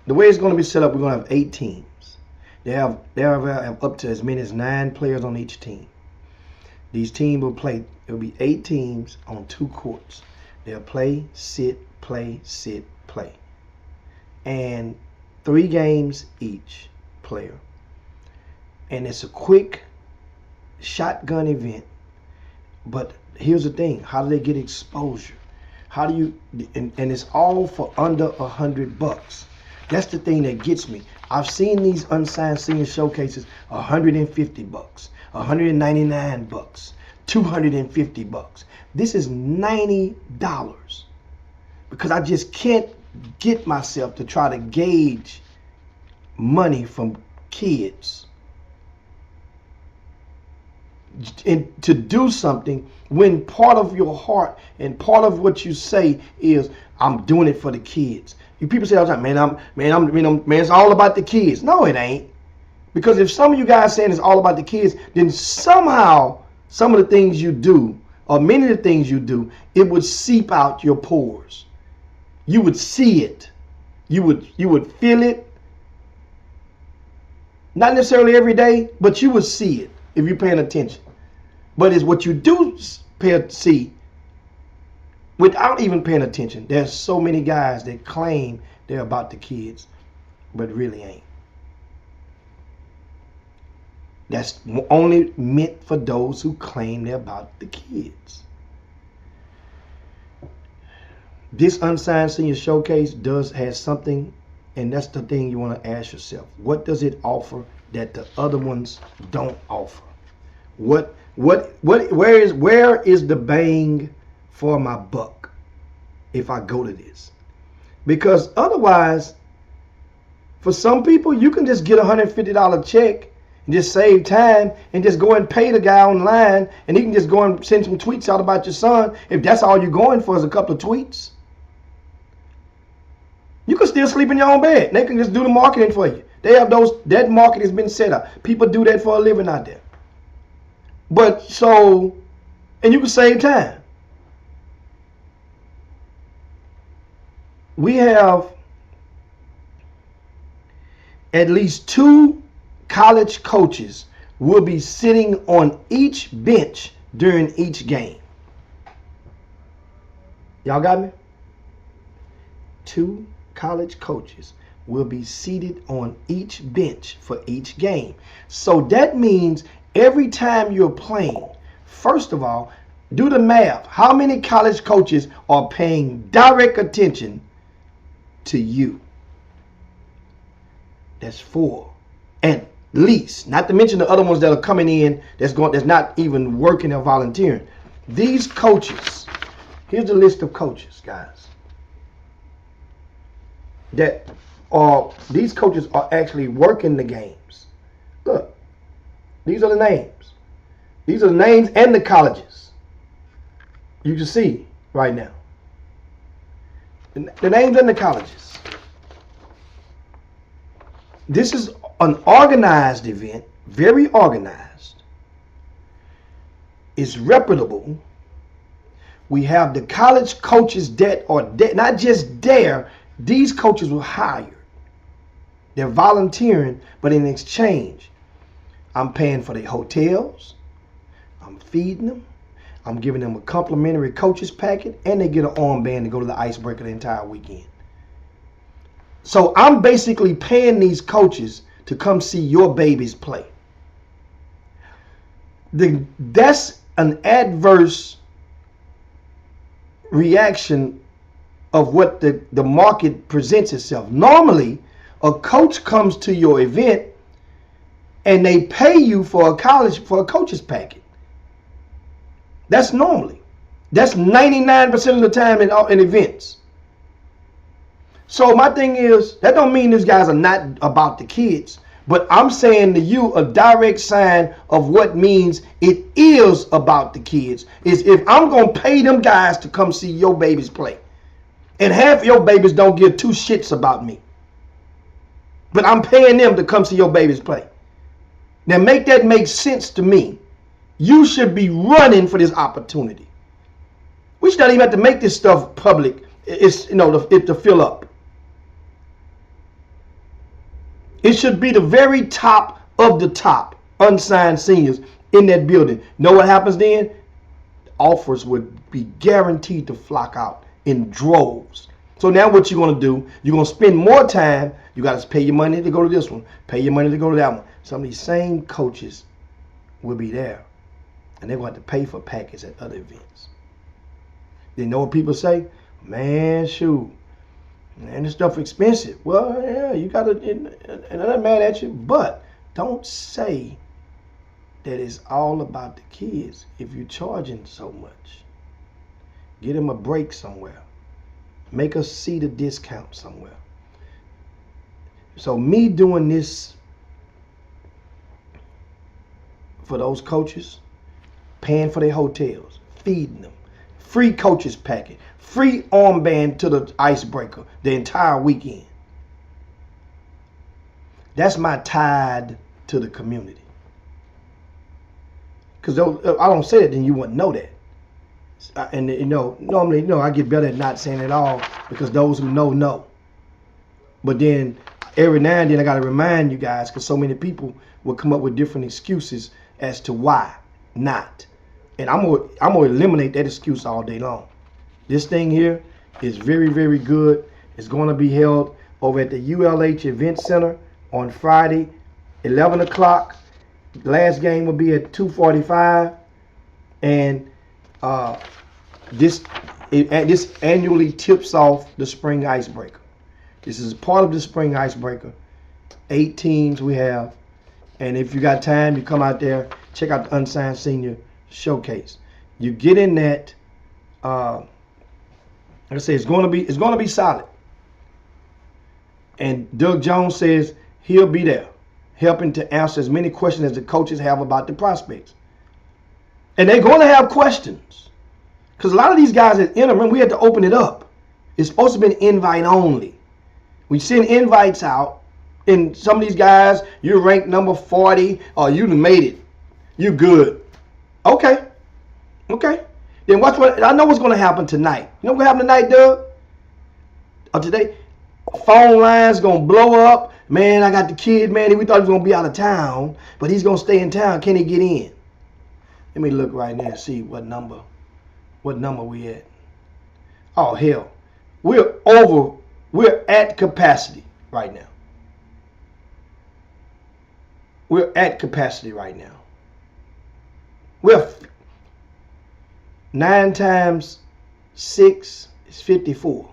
the way it's going to be set up, we're going to have 8 teams. They have up to as many as 9 players on each team. These teams will play. It will be 8 teams on 2 courts. They'll play, sit, play, sit, play, and 3 games each player. And it's a quick shotgun event. But here's the thing: how do they get exposure? How do you? And it's all for under $100. That's the thing that gets me. I've seen these unsigned senior showcases, $150, $199, $250. This is $90 because I just can't get myself to try to gauge money from kids and to do something when part of your heart and part of what you say is, I'm doing it for the kids. You people say all the time, man, it's all about the kids. No, it ain't. Because if some of you guys saying it's all about the kids, then somehow some of the things you do, or many of the things you do, it would seep out your pores. You would see it. You would feel it. Not necessarily every day, but you would see it if you're paying attention. But it's what you do see without even paying attention. There's so many guys that claim they're about the kids, but really ain't. That's only meant for those who claim they're about the kids. This unsigned senior showcase has something, and that's the thing you want to ask yourself. What does it offer that the other ones don't offer? Where is the bang for my buck if I go to this? Because otherwise, for some people, you can just get a $150 check and just save time and just go and pay the guy online, and he can just go and send some tweets out about your son. If that's all you're going for is a couple of tweets, you can still sleep in your own bed. They can just do the marketing for you. They have that market has been set up. People do that for a living out there. But so, and you can save time. We have at least 2 college coaches will be sitting on each bench during each game. Y'all got me? 2 college coaches will be seated on each bench for each game. So that means every time you're playing, first of all, do the math. How many college coaches are paying direct attention to you? That's 4 at least. Not to mention the other ones that are coming in that's not even working or volunteering. These coaches, here's the list of coaches, guys. These coaches are actually working the games. Look, these are the names. These are the names and the colleges. You can see right now. The names and the colleges. This is an organized event, very organized. It's reputable. We have the college coaches that are not just there. These coaches were hired. They're volunteering, but in exchange, I'm paying for their hotels. I'm feeding them. I'm giving them a complimentary coaches packet, and they get an armband to go to the icebreaker the entire weekend. So I'm basically paying these coaches to come see your babies play. That's an adverse reaction of what the market presents itself. Normally, a coach comes to your event and they pay you for a coach's packet. That's normally. That's 99% of the time in events. So my thing is, that don't mean these guys are not about the kids. But I'm saying to you, a direct sign of what means it is about the kids is if I'm going to pay them guys to come see your babies play. And half your babies don't give two shits about me. But I'm paying them to come see your babies play. Now make that make sense to me. You should be running for this opportunity. We should not even have to make this stuff public. It's, to fill up. It should be the very top of the top unsigned seniors in that building. Know what happens then? Offers would be guaranteed to flock out in droves. So now what you're going to do, you're going to spend more time. You got to pay your money to go to this one. Pay your money to go to that one. Some of these same coaches will be there. And they're going to have to pay for packets at other events. You know what people say? Man, shoot. Man, this stuff expensive. Well, yeah, you got to, and I'm not mad at you, but don't say that it's all about the kids if you're charging so much. Get them a break somewhere. Make us see the discount somewhere. So me doing this for those coaches, paying for their hotels, feeding them, free coaches packet, free armband to the icebreaker the entire weekend. That's my tithe to the community. Because I don't say that, then you wouldn't know that. And normally, I get better at not saying it all because those who know. But then every now and then I got to remind you guys because so many people will come up with different excuses as to why not. And I'm gonna eliminate that excuse all day long. This thing here is very, very good. It's going to be held over at the ULH Event Center on Friday, 11 o'clock. The last game will be at 2:45. And this annually tips off the spring icebreaker. This is part of the spring icebreaker. 8 teams we have. And if you got time, you come out there, check out the Unsigned Senior Showcase. You get in that, like I say, it's going to be solid. And Doug Jones says he'll be there, helping to answer as many questions as the coaches have about the prospects. And they're going to have questions. Because a lot of these guys that enter, remember, we had to open it up. It's supposed to be an invite only. We send invites out, and some of these guys, you're ranked number 40, or you made it. You're good. Okay. Then watch what I know what's going to happen tonight. You know what happened tonight, Doug? Or today? Phone lines going to blow up. Man, I got the kid, man. We thought he was going to be out of town, but he's going to stay in town. Can he get in? Let me look right now and see what number we at. Oh, hell. We're at capacity right now. We're at capacity right now. We're 9 times 6 is 54.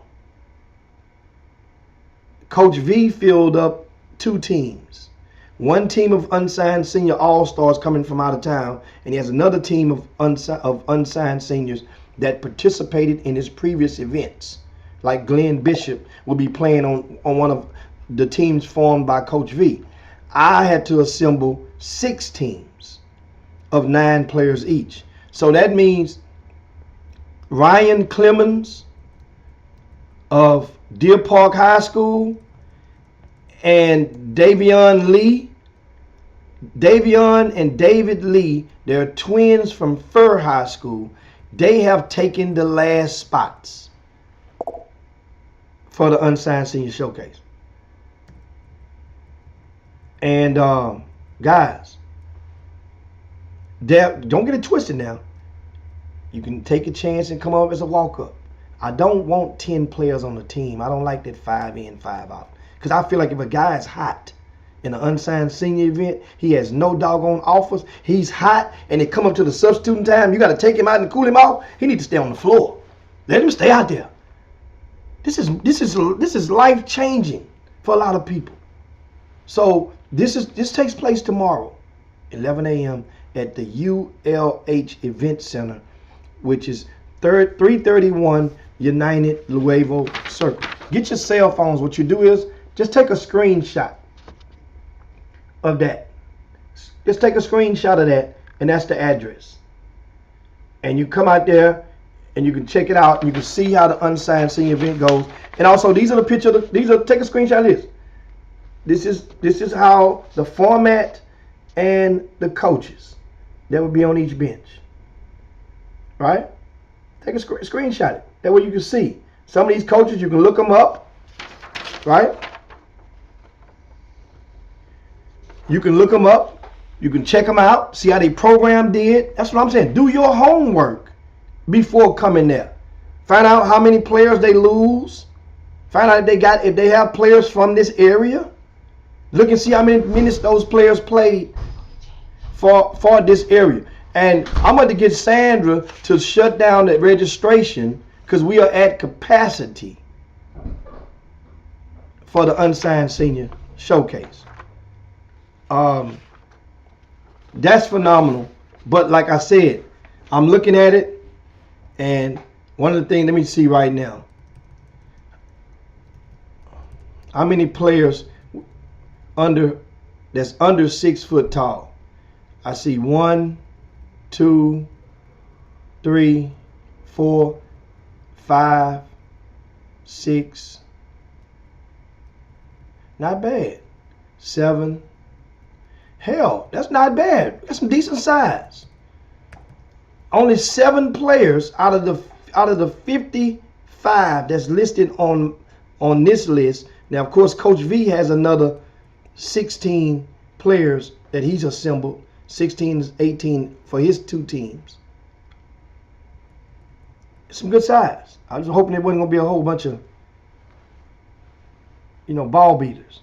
Coach V filled up 2 teams. One team of unsigned senior all-stars coming from out of town, and he has another team of unsigned seniors that participated in his previous events. Like Glenn Bishop will be playing on one of the teams formed by Coach V. I had to assemble 6 teams of 9 players each. So that means Ryan Clemens of Deer Park High School and Davion and David Lee, they're twins from Fur High School. They have taken the last spots for the Unsigned Senior Showcase. And guys, don't get it twisted now. You can take a chance and come up as a walk-up. I don't want 10 players on the team. I don't like that 5 in, 5 out. Because I feel like if a guy is hot in an unsigned senior event, he has no doggone offers, he's hot, and they come up to the substituting time, you got to take him out and cool him off, he needs to stay on the floor. Let him stay out there. This is life-changing for a lot of people. So this takes place tomorrow, 11 a.m. at the ULH Event Center, which is 331 United Nuevo Circle. Get your cell phones. What you do is just take a screenshot of that. Just take a screenshot of that, and that's the address. And you come out there, and you can check it out, and you can see how the unsigned senior event goes. And also, these are the pictures. Take a screenshot of this. This is how the format and the coaches that would be on each bench. Right? Take a screenshot it. That way you can see. Some of these coaches, you can look them up. Right? You can look them up. You can check them out. See how they program did. That's what I'm saying. Do your homework before coming there. Find out how many players they lose. Find out if they have players from this area. Look and see how many minutes those players played for this area. And I'm going to get Sandra to shut down the registration because we are at capacity for the Unsigned Senior Showcase. That's phenomenal. But like I said, I'm looking at it, and one of the things, let me see right now. How many players that's under 6 foot tall? I see 1, 2, 3, 4, 5, 6. Not bad. 7. Hell, that's not bad. That's some decent size. Only 7 players out of the 55 that's listed on this list. Now, of course, Coach V has another 16 players that he's assembled. 16 18 for his 2 teams. Some good size. I was hoping there wasn't going to be a whole bunch of, ball beaters.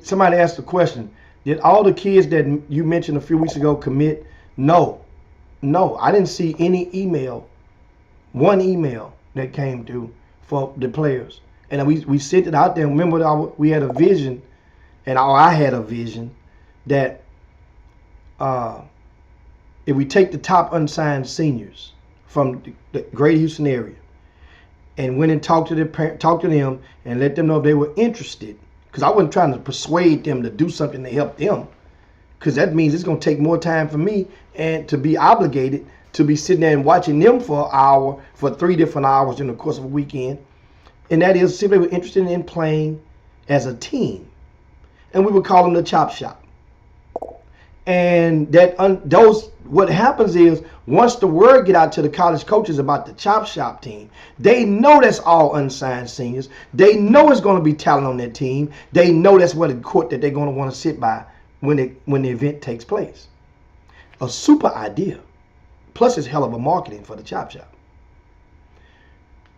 Somebody asked the question, did all the kids that you mentioned a few weeks ago commit? No, I didn't see any email, one email that came through for the players. And we sent it out there. Remember, we had a vision, and I had a vision that if we take the top unsigned seniors from the Greater Houston area and went and talked to them and let them know if they were interested, because I wasn't trying to persuade them to do something to help them, because that means it's going to take more time for me and to be obligated to be sitting there and watching them for an hour, for 3 different hours in the course of a weekend. And that is simply we're interested in playing as a team. And we would call them the Chop Shop. And what happens is, once the word get out to the college coaches about the Chop Shop team, they know that's all unsigned seniors. They know it's going to be talent on that team. They know that's what the court that they're going to want to sit by when the event takes place. A super idea. Plus, it's hell of a marketing for the Chop Shop.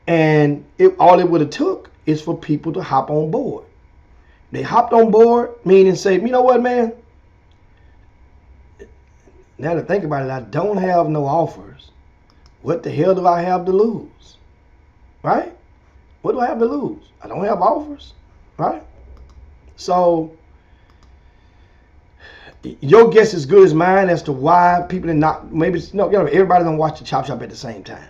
And all it would have took is for people to hop on board. They hopped on board, meaning say, you know what, man? Now to think about it, I don't have no offers. What the hell do I have to lose? Right? What do I have to lose? I don't have offers. Right? So, your guess is as good as mine as to why people are not, everybody don't watch the Chop Shop at the same time.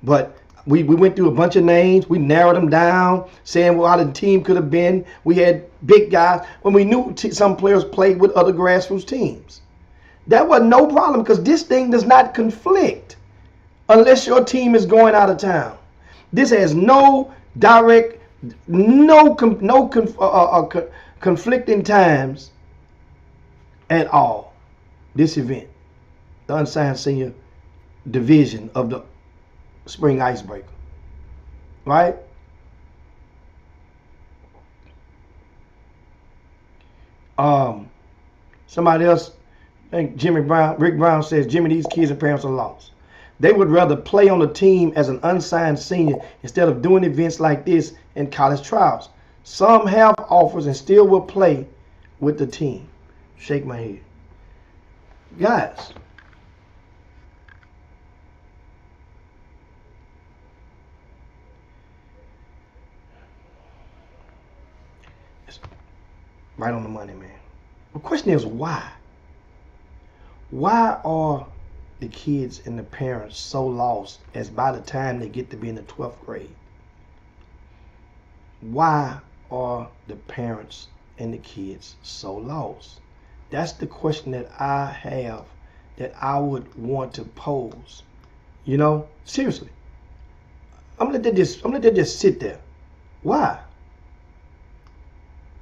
But we went through a bunch of names. We narrowed them down, saying how the team could have been. We had big guys. When we knew some players played with other grassroots teams. That was no problem, because this thing does not conflict unless your team is going out of town. This has no direct, conflicting times at all. This event, the Unsigned Senior Division of the Spring Icebreaker, right? Somebody else, I think Rick Brown says, Jimmy, these kids and parents are lost. They would rather play on the team as an unsigned senior instead of doing events like this in college trials. Some have offers and still will play with the team. Shake my head. Guys, it's right on the money, man. The question is why? Why are the kids and the parents so lost as by the time they get to be in the 12th grade? Why are the parents and the kids so lost? That's the question that I have, that I would want to pose. You know, seriously. I'm gonna let that just sit there. Why?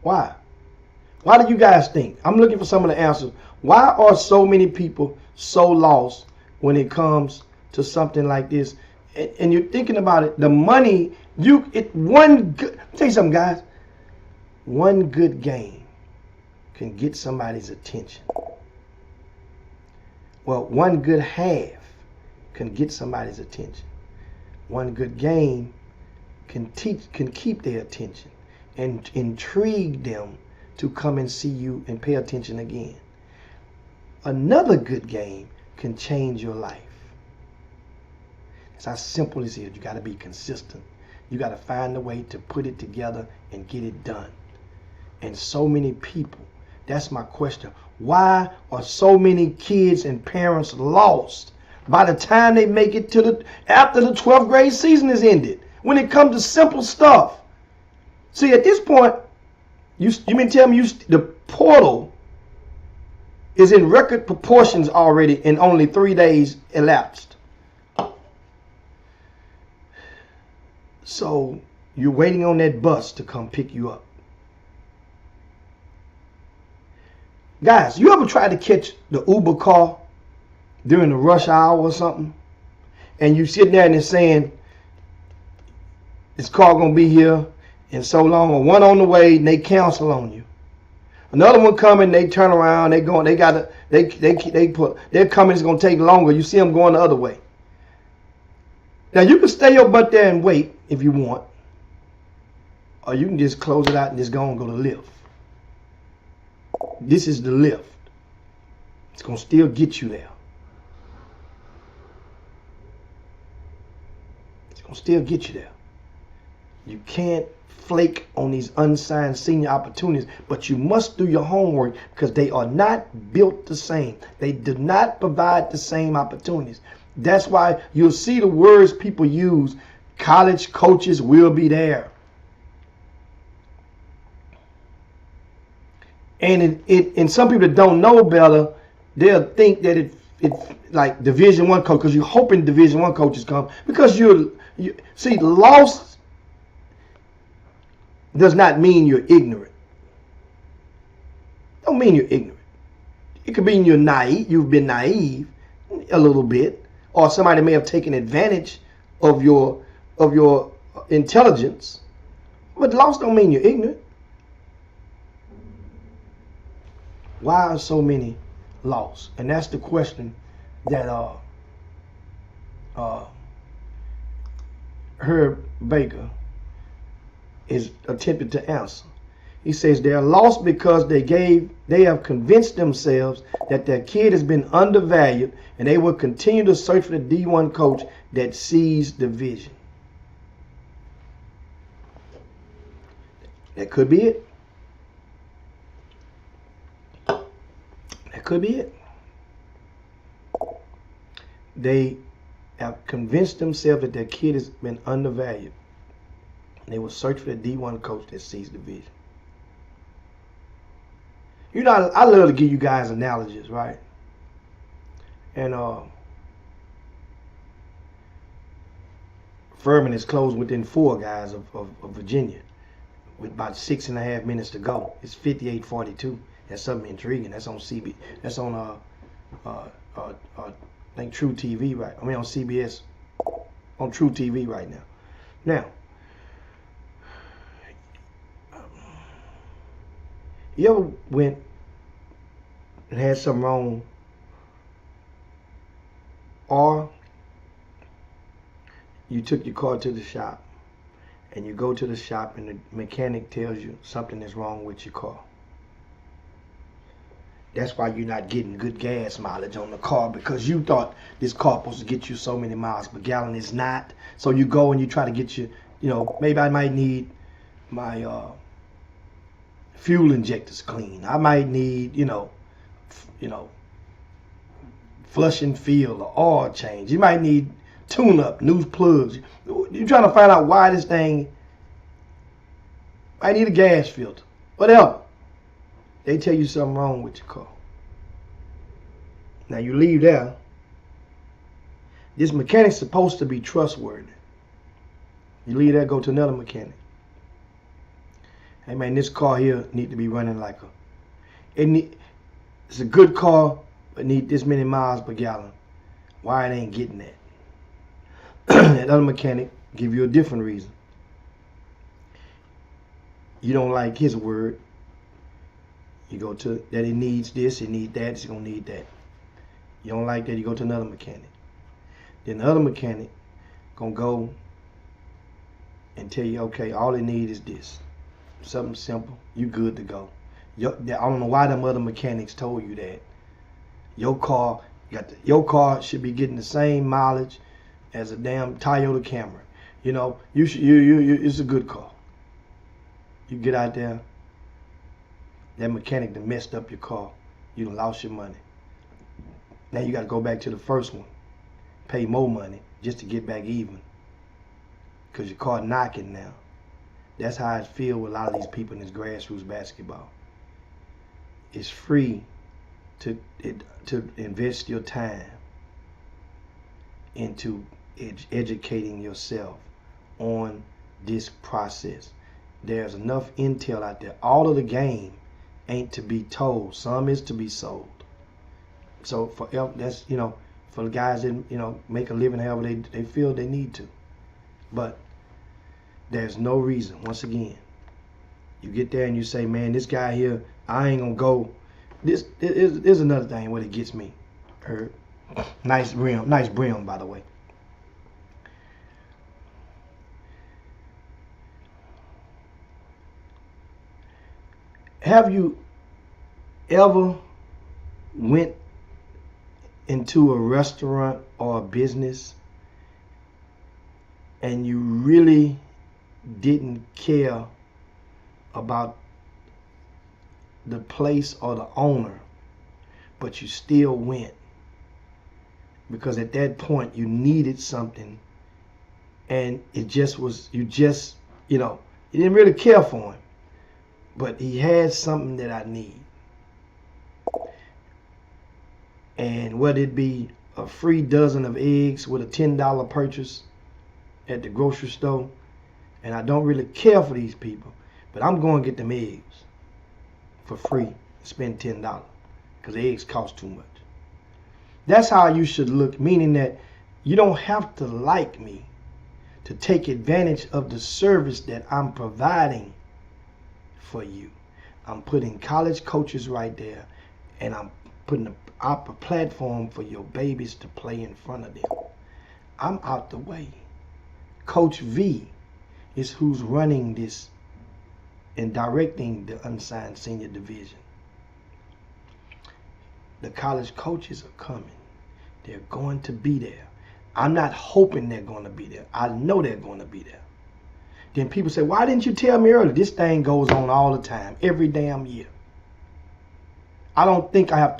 Why? Why do you guys think? I'm looking for some of the answers. Why are so many people so lost when it comes to something like this? And you're thinking about it, the money, tell you something, guys. One good game can get somebody's attention. Well, one good half can get somebody's attention. One good game can keep their attention and intrigue them to come and see you and pay attention again. Another good game can change your life. It's how simple it is. You got to be consistent. You got to find a way to put it together and get it done. And so many people, that's my question. Why are so many kids and parents lost by the time they make it to after the 12th grade season is ended? When it comes to simple stuff. See, at this point, you mean tell me the portal is in record proportions already and only 3 days elapsed. So you're waiting on that bus to come pick you up. Guys, you ever tried to catch the Uber car during the rush hour or something? And you sitting there and it's saying, this car gonna be here in so long, or one on the way and they cancel on you. Another one coming, they turn around, they're coming, it's gonna take longer. You see them going the other way. Now you can stay your butt there and wait if you want, or you can just close it out and just go and go to Lyft. This is the Lyft. It's gonna still get you there. It's gonna still get you there. You can't flake on these unsigned senior opportunities, but you must do your homework because they are not built the same. They do not provide the same opportunities. That's why you'll see the words people use. College coaches will be there. And some people that don't know better, they'll think that it's like Division I coach, because you're hoping Division I coaches come, because you see, lost does not mean you're ignorant. Don't mean you're ignorant. It could mean you're naive. You've been naive a little bit, or somebody may have taken advantage of your intelligence. But lost don't mean you're ignorant. Why are so many lost? And that's the question that Herb Baker is attempted to answer. He says they are lost because they have convinced themselves that their kid has been undervalued, and they will continue to search for the D1 coach that sees the vision. That could be it. That could be it. They have convinced themselves that their kid has been undervalued. They will search for the D1 coach that sees the vision. You know, I love to give you guys analogies, right? And Furman is closed within 4 guys of Virginia, with about 6.5 minutes to go. It's 58-42. That's something intriguing. That's on CB. That's on I think True TV, right? I mean on CBS, on True TV right now. Now, you ever went and had something wrong, or you took your car to the shop and you go to the shop and the mechanic tells you something is wrong with your car? That's why you're not getting good gas mileage on the car, because you thought this car supposed to get you so many miles per gallon. It's not. So you go and you try to get maybe I might need my fuel injectors clean. I might need, flush and fill or oil change. You might need tune up, new plugs. You're trying to find out why this thing might need a gas filter. Whatever. They tell you something wrong with your car. Now you leave there. This mechanic's supposed to be trustworthy. You leave there, go to another mechanic. Hey man, this car here need to be running like it's a good car, but need this many miles per gallon. Why it ain't getting that? That other mechanic give you a different reason. You don't like his word. You go to that it needs this, it needs that, it's gonna need that. You don't like that, you go to another mechanic. Then the other mechanic gonna go and tell you, okay, all it needs is this. Something simple, you good to go. I don't know why them other mechanics told you that. Your car should be getting the same mileage as a damn Toyota Camry. It's a good car. You get out there, that mechanic that messed up your car, you done lost your money. Now you got to go back to the first one, pay more money just to get back even, because your car knocking now. That's how I feel with a lot of these people in this grassroots basketball. It's free to invest your time into educating yourself on this process. There's enough intel out there. All of the game ain't to be told. Some is to be sold. So for the guys that make a living however they feel they need to. But there's no reason. Once again, you get there and you say, man, this guy here, I ain't gonna go. This is another thing where it gets me. Heard? Nice brim, by the way. Have you ever went into a restaurant or a business and you really didn't care about the place or the owner, but you still went because at that point you needed something and you didn't really care for him, but he had something that I need. And whether it be a free dozen of eggs with a $10 purchase at the grocery store, and I don't really care for these people, but I'm going to get them eggs for free and spend $10 because the eggs cost too much. That's how you should look, meaning that you don't have to like me to take advantage of the service that I'm providing for you. I'm putting college coaches right there, and I'm putting a platform for your babies to play in front of them. I'm out the way. Coach V is who's running this and directing the unsigned senior division. The college coaches are coming. They're going to be there. I'm not hoping they're going to be there. I know they're going to be there. Then people say, why didn't you tell me earlier? This thing goes on all the time, every damn year. I don't think I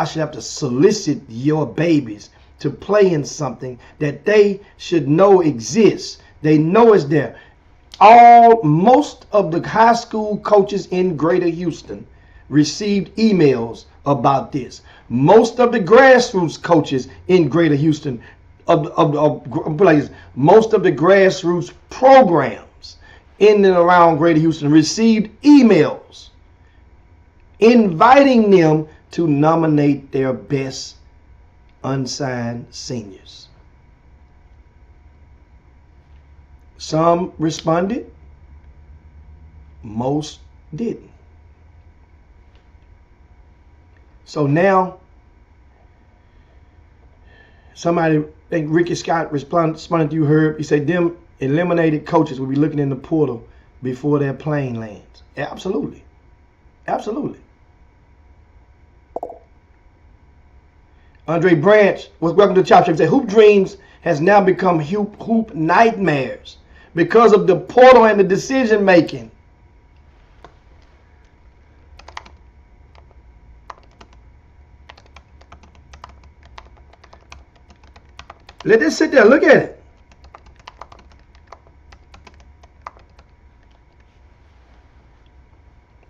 should have to solicit your babies to play in something that they should know exists. They know it's there. Most of the high school coaches in Greater Houston received emails about this. Most of the grassroots coaches in Greater Houston, most of the grassroots programs in and around Greater Houston received emails inviting them to nominate their best unsigned seniors. Some responded, most didn't. So now, somebody, I think Ricky Scott responded to you, Herb. He said them eliminated coaches will be looking in the portal before their plane lands. Absolutely. Absolutely. Andre Branch was welcome to Chop Shop. He said Hoop Dreams has now become hoop nightmares because of the portal and the decision making. Let this sit there. Look at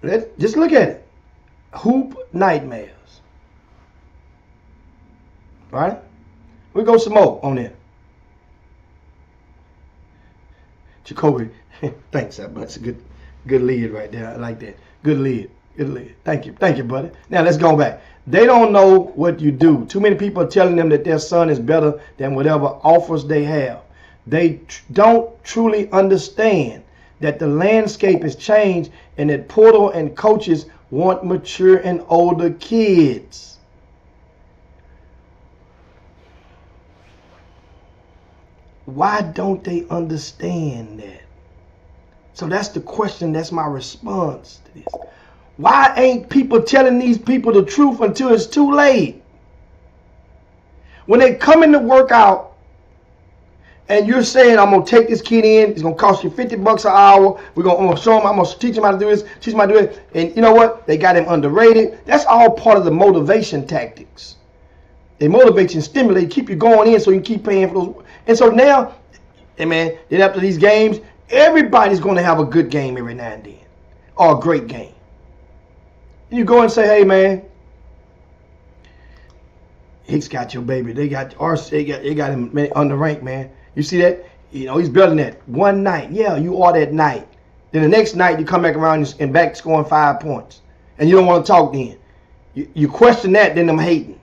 it. Just look at it. Hoop nightmares. Right? We go some more on there. Jacoby, thanks. That's a good lead right there. I like that. Good lead. Good lead. Thank you, buddy. Now let's go back. They don't know what you do. Too many people are telling them that their son is better than whatever offers they have. They don't truly understand that the landscape has changed and that Portal and coaches want mature and older kids. Why don't they understand that? So that's the question. That's my response to this. Why ain't people telling these people the truth until it's too late? When they come in to work out and you're saying, I'm going to take this kid in, it's going to cost you $50 an hour, I'm going to show him, I'm going to teach him how to do this, teach him how to do it, and you know what? They got him underrated. That's all part of the motivation tactics. They motivate you and stimulate, keep you going in so you can keep paying for those. And so now, hey man, then after these games, everybody's going to have a good game every now and then, or a great game. You go and say, hey man, Hicks got your baby. They got RC, they got him underranked, man. You see that? You know, he's better than that. One night, yeah, you are that night. Then the next night you come back around and back scoring 5 points. And you don't want to talk then. You question that, then I'm hating.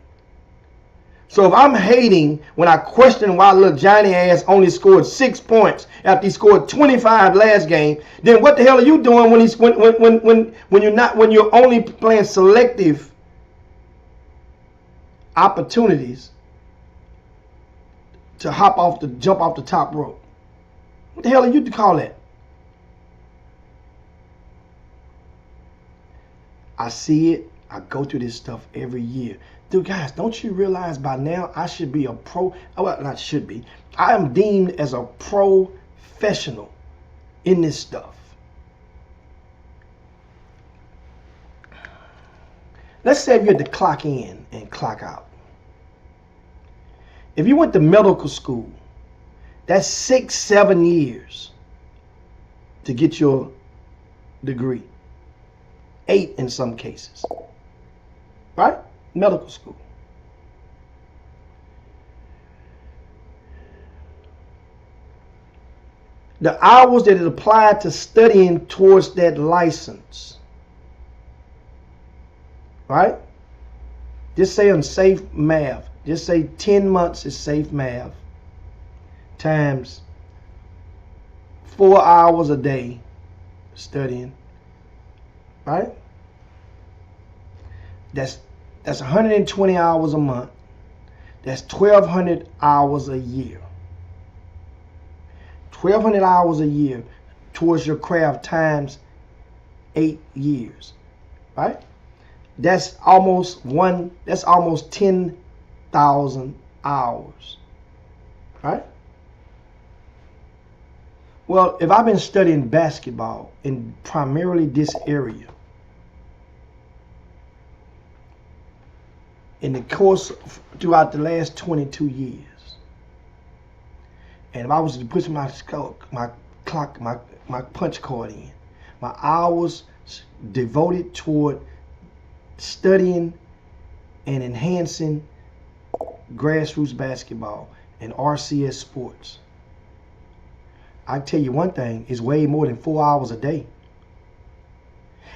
So if I'm hating when I question why little Johnny ass only scored 6 points after he scored 25 last game, then what the hell are you doing when you're only playing selective opportunities to jump off the top rope? What the hell are you to call that? I see it. I go through this stuff every year. Dude, guys, don't you realize by now I should be a pro? Well, not should be. I am deemed as a professional in this stuff. Let's say if you had to clock in and clock out. If you went to medical school, that's 6-7 years to get your degree. 8 in some cases. Right? Medical school. The hours that it applied to studying towards that license. Right? Just say on safe math. Just say 10 months is safe math. Times 4 hours a day studying. Right? That's 120 hours a month. That's 1,200 hours a year. 1,200 hours a year towards your craft times 8 years. Right? That's almost 10,000 hours. Right? Well, if I've been studying basketball in primarily this area, in the course throughout the last 22 years, and if I was to put my punch card in, my hours devoted toward studying and enhancing grassroots basketball and RCS sports, I tell you one thing, it's way more than 4 hours a day.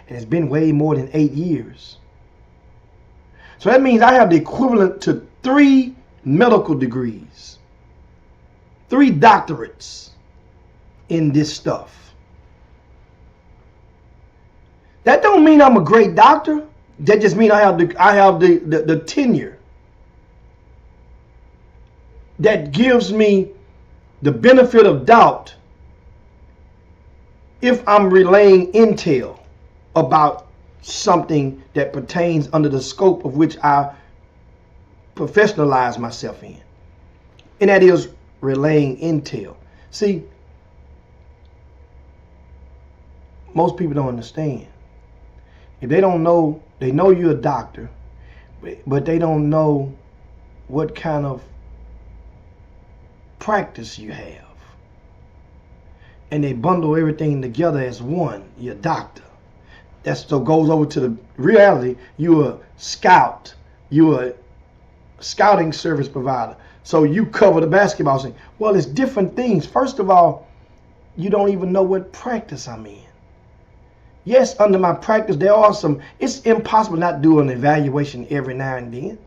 And it's been way more than 8 years. So that means I have the equivalent to 3 medical degrees, 3 doctorates in this stuff. That don't mean I'm a great doctor. That just means I have the tenure that gives me the benefit of doubt if I'm relaying intel about something that pertains under the scope of which I professionalize myself in. And that is relaying intel. See, most people don't understand. If they don't know, they know you're a doctor, but they don't know what kind of practice you have. And they bundle everything together as one. You're a doctor. That so goes over to the reality. You're a scout. You're a scouting service provider. So you cover the basketball scene. Well, it's different things. First of all, you don't even know what practice I'm in. Yes, under my practice, there are some, it's impossible not to do an evaluation every now and then.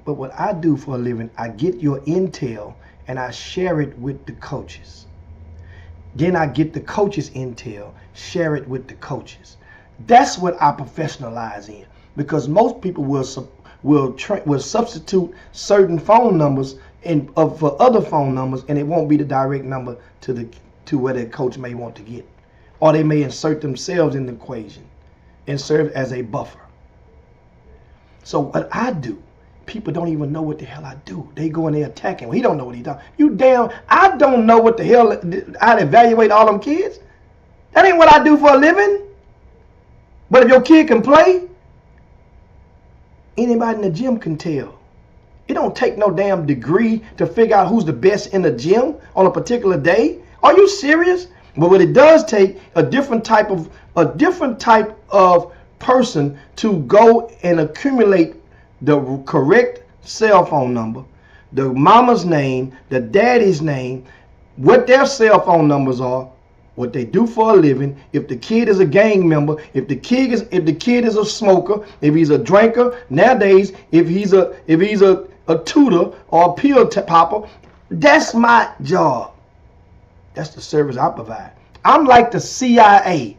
But what I do for a living, I get your intel and I share it with the coaches. Then I get the coaches' intel, share it with the coaches. That's what I professionalize in, because most people will substitute certain phone numbers for other phone numbers, and it won't be the direct number to where the coach may want to get, or they may insert themselves in the equation and serve as a buffer. So what I do, people don't even know what the hell I do. They go in there attacking. Well, he don't know what he does. You damn, I don't know what the hell I'd evaluate all them kids. That ain't what I do for a living. But if your kid can play, anybody in the gym can tell. It don't take no damn degree to figure out who's the best in the gym on a particular day. Are you serious? But what it does take a different type of person to go and accumulate the correct cell phone number, the mama's name, the daddy's name, what their cell phone numbers are, what they do for a living, if the kid is a gang member, if the kid is a smoker, if he's a drinker, nowadays if he's a tutor or a pill popper. That's my job. That's the service I provide. I'm like the CIA.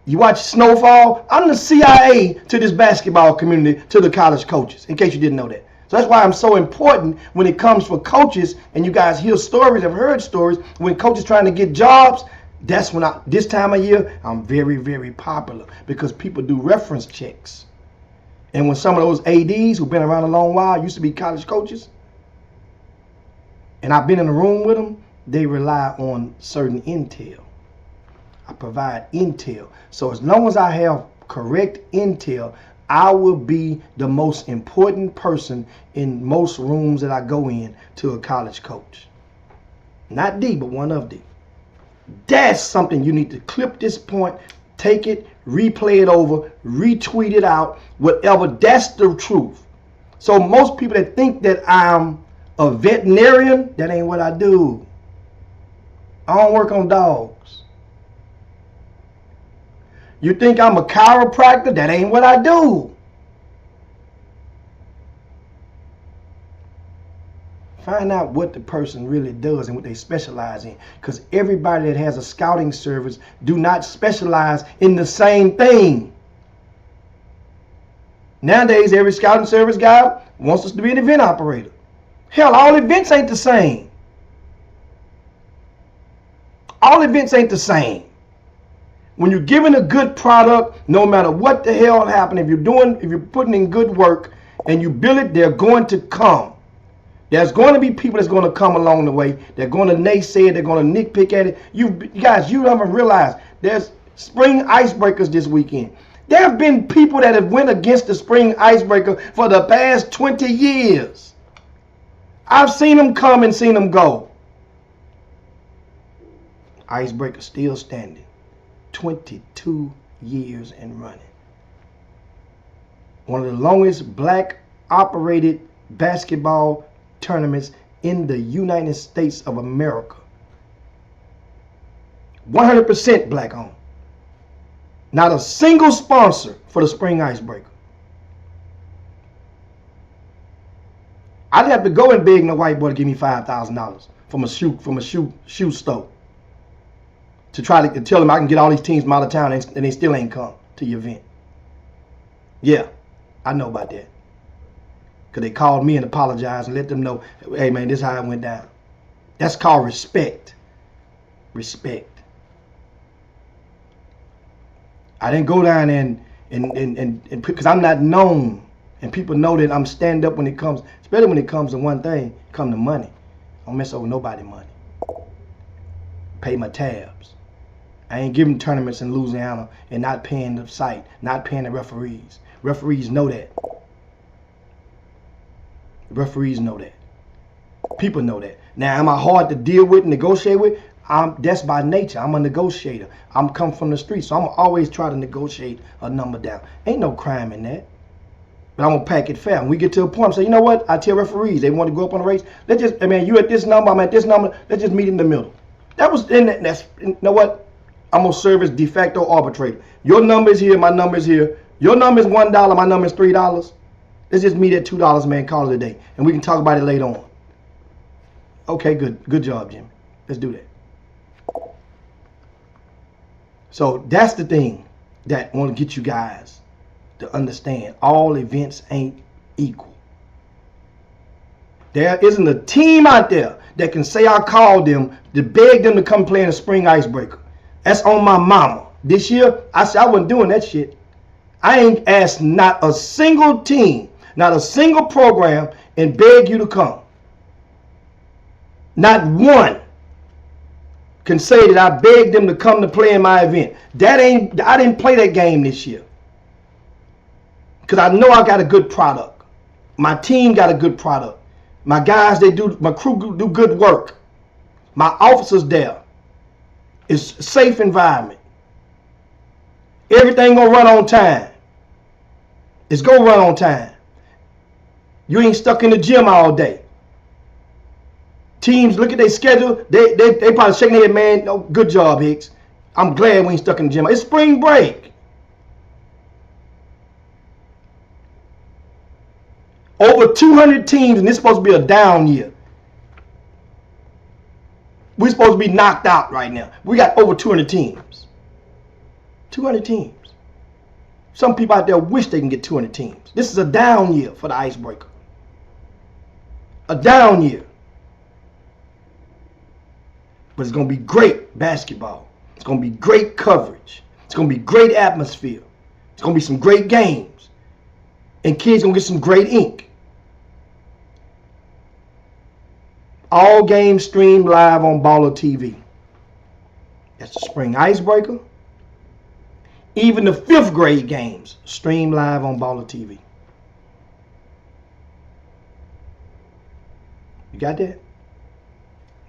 You watch Snowfall? I'm the CIA to this basketball community, to the college coaches, in case you didn't know that. So that's why I'm so important when it comes for coaches, and you guys hear stories, have heard stories, when coaches trying to get jobs, that's when this time of year, I'm very, very popular, because people do reference checks. And when some of those ADs who've been around a long while, used to be college coaches, and I've been in the room with them, they rely on certain intel. I provide intel. So as long as I have correct intel, I will be the most important person in most rooms that I go in to a college coach. Not D, but one of D. That's something you need to clip this point, take it, replay it over, retweet it out, whatever. That's the truth. So most people that think that I'm a veterinarian, that ain't what I do. I don't work on dogs. You think I'm a chiropractor? That ain't what I do. Find out what the person really does and what they specialize in. Because everybody that has a scouting service do not specialize in the same thing. Nowadays, every scouting service guy wants us to be an event operator. Hell, all events ain't the same. All events ain't the same. When you're giving a good product, no matter what the hell happened, if you're putting in good work and you build it, they're going to come. There's going to be people that's going to come along the way. They're going to naysay it. They're going to nitpick at it. You guys, you haven't realized there's spring icebreakers this weekend. There have been people that have went against the spring icebreaker for the past 20 years. I've seen them come and seen them go. Icebreaker still standing. 22 years and running. One of the longest black operated basketball tournaments in the United States of America. 100% black owned. Not a single sponsor for the spring icebreaker. I'd have to go and beg the white boy to give me $5,000 from a shoe store to try to tell him I can get all these teams from out of town, and they still ain't come to your event. Yeah, I know about that. Because they called me and apologized and let them know, hey man, this is how it went down. That's called respect. Respect. I didn't go down and because I'm not known, and people know that I'm stand up when it comes, especially when it comes to one thing, come to money. I don't mess over nobody's money. Pay my tabs. I ain't giving tournaments in Louisiana and not paying the site, not paying the referees. Referees know that. Referees know that. People know that. Now, am I hard to deal with and negotiate with? That's by nature. I'm a negotiator. I'm come from the streets, so I'm always try to negotiate a number down. Ain't no crime in that. But I'm gonna pack it fair. When we get to a point, I'm saying, you know what? I tell referees they want to go up on a race. Let's just, I mean, you at this number, I'm at this number. Let's just meet in the middle. That was, that's, you know what? I'm gonna serve as de facto arbitrator. Your number is here, my number is here. Your number is $1, my number is $3. Let's just meet at $2, man. Call it a day, and we can talk about it later on. Okay, good job, Jimmy. Let's do that. So that's the thing that I want to get you guys to understand. All events ain't equal. There isn't a team out there that can say I called them to beg them to come play in a spring icebreaker. That's on my mama. This year, I said I wasn't doing that shit. I ain't asked not a single team, not a single program, and beg you to come. Not one can say that I begged them to come to play in my event. I didn't play that game this year. Because I know I got a good product. My team got a good product. My guys, my crew do good work. My officers there. It's a safe environment. Everything gonna run on time. It's gonna run on time. You ain't stuck in the gym all day. Teams look at their schedule. They probably shaking their head, man. No, good job, Hicks. I'm glad we ain't stuck in the gym. It's spring break. Over 200 teams, and this is supposed to be a down year. We're supposed to be knocked out right now. We got over 200 teams. 200 teams. Some people out there wish they can get 200 teams. This is a down year for the icebreaker. A down year. But it's going to be great basketball. It's going to be great coverage. It's going to be great atmosphere. It's going to be some great games. And kids going to get some great ink. All games streamed live on Baller TV. That's the spring icebreaker. Even the 5th grade games streamed live on Baller TV. You got that?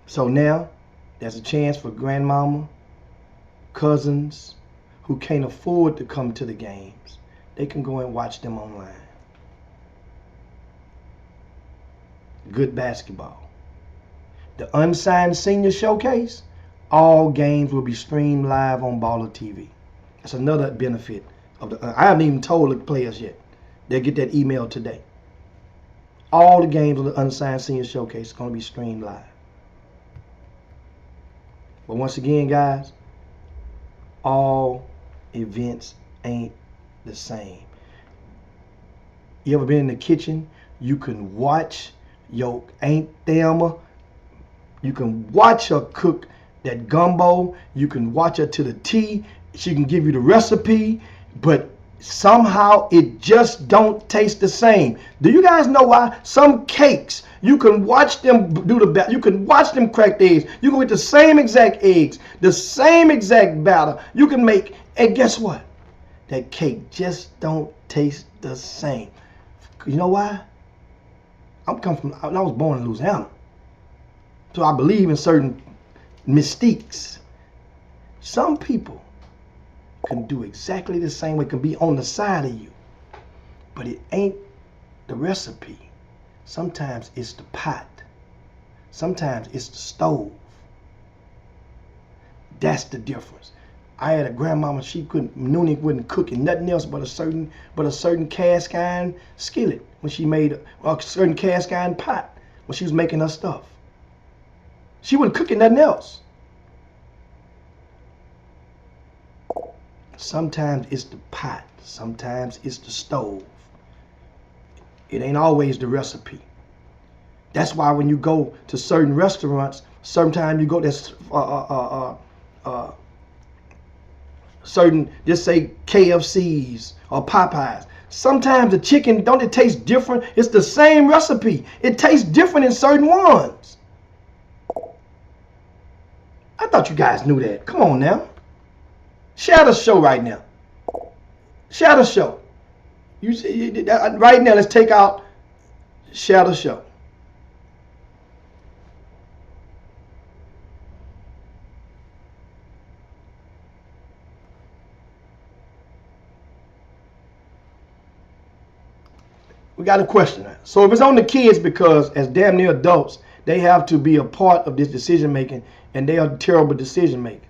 So now, there's a chance for grandmama, cousins who can't afford to come to the games. They can go and watch them online. Good basketball. The Unsigned Senior Showcase, all games will be streamed live on Baller TV. That's another benefit of the. I haven't even told the players yet. They'll get that email today. All the games of the Unsigned Senior Showcase are going to be streamed live. But once again, guys, all events ain't the same. You ever been in the kitchen? You can watch your Aunt Thelma. You can watch her cook that gumbo. You can watch her to the T. She can give you the recipe, but somehow it just don't taste the same. Do you guys know why? Some cakes, you can watch them do the batter. You can watch them crack the eggs. You can get the same exact eggs, the same exact batter. You can make, and guess what? That cake just don't taste the same. You know why? I was born in Louisiana. So I believe in certain mystiques. Some people can do exactly the same way, can be on the side of you. But it ain't the recipe. Sometimes it's the pot. Sometimes it's the stove. That's the difference. I had a grandmama, Noonie wouldn't cook in nothing else but a certain cast iron skillet when she made a certain cast iron pot when she was making her stuff. She wouldn't cook in nothing else. Sometimes it's the pot. Sometimes it's the stove. It ain't always the recipe. That's why when you go to certain restaurants, sometimes you go to certain, just say KFCs or Popeyes. Sometimes the chicken, don't it taste different? It's the same recipe. It tastes different in certain ones. I thought you guys knew that. Come on now. Share the show right now. Share the show. Right now, let's take out share the show. we got a question now. So if it's on the kids, because as damn near adults, they have to be a part of this decision making, and they are terrible decision makers.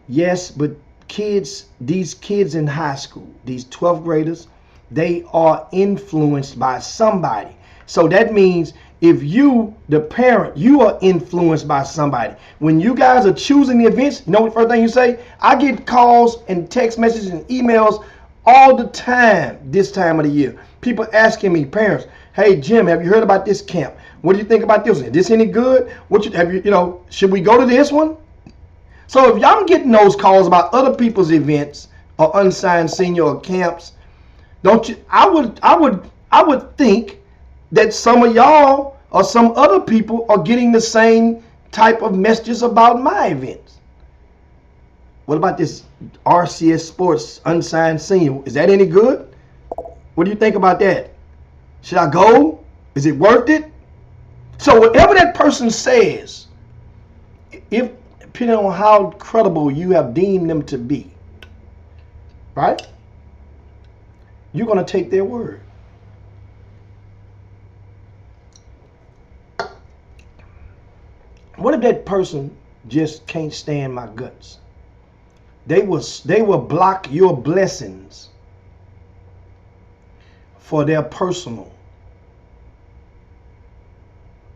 Yes, but kids, these kids in high school, these 12th graders, they are influenced by somebody. So that means if you, the parent, you are influenced by somebody. When you guys are choosing the events, you know the first thing you say? I get calls and text messages and emails all the time this time of the year. People asking me, parents, hey Jim, have you heard about this camp? What do you think about this one? Is this any good? What you know, should we go to this one? So if y'all getting those calls about other people's events or unsigned senior or camps, don't you? I would think that some of y'all or some other people are getting the same type of messages about my events. What about this RCS Sports unsigned senior? Is that any good? What do you think about that? Should I go? Is it worth it? So whatever that person says, if depending on how credible you have deemed them to be, right? You're going to take their word. What if that person just can't stand my guts? They will block your blessings for their personal.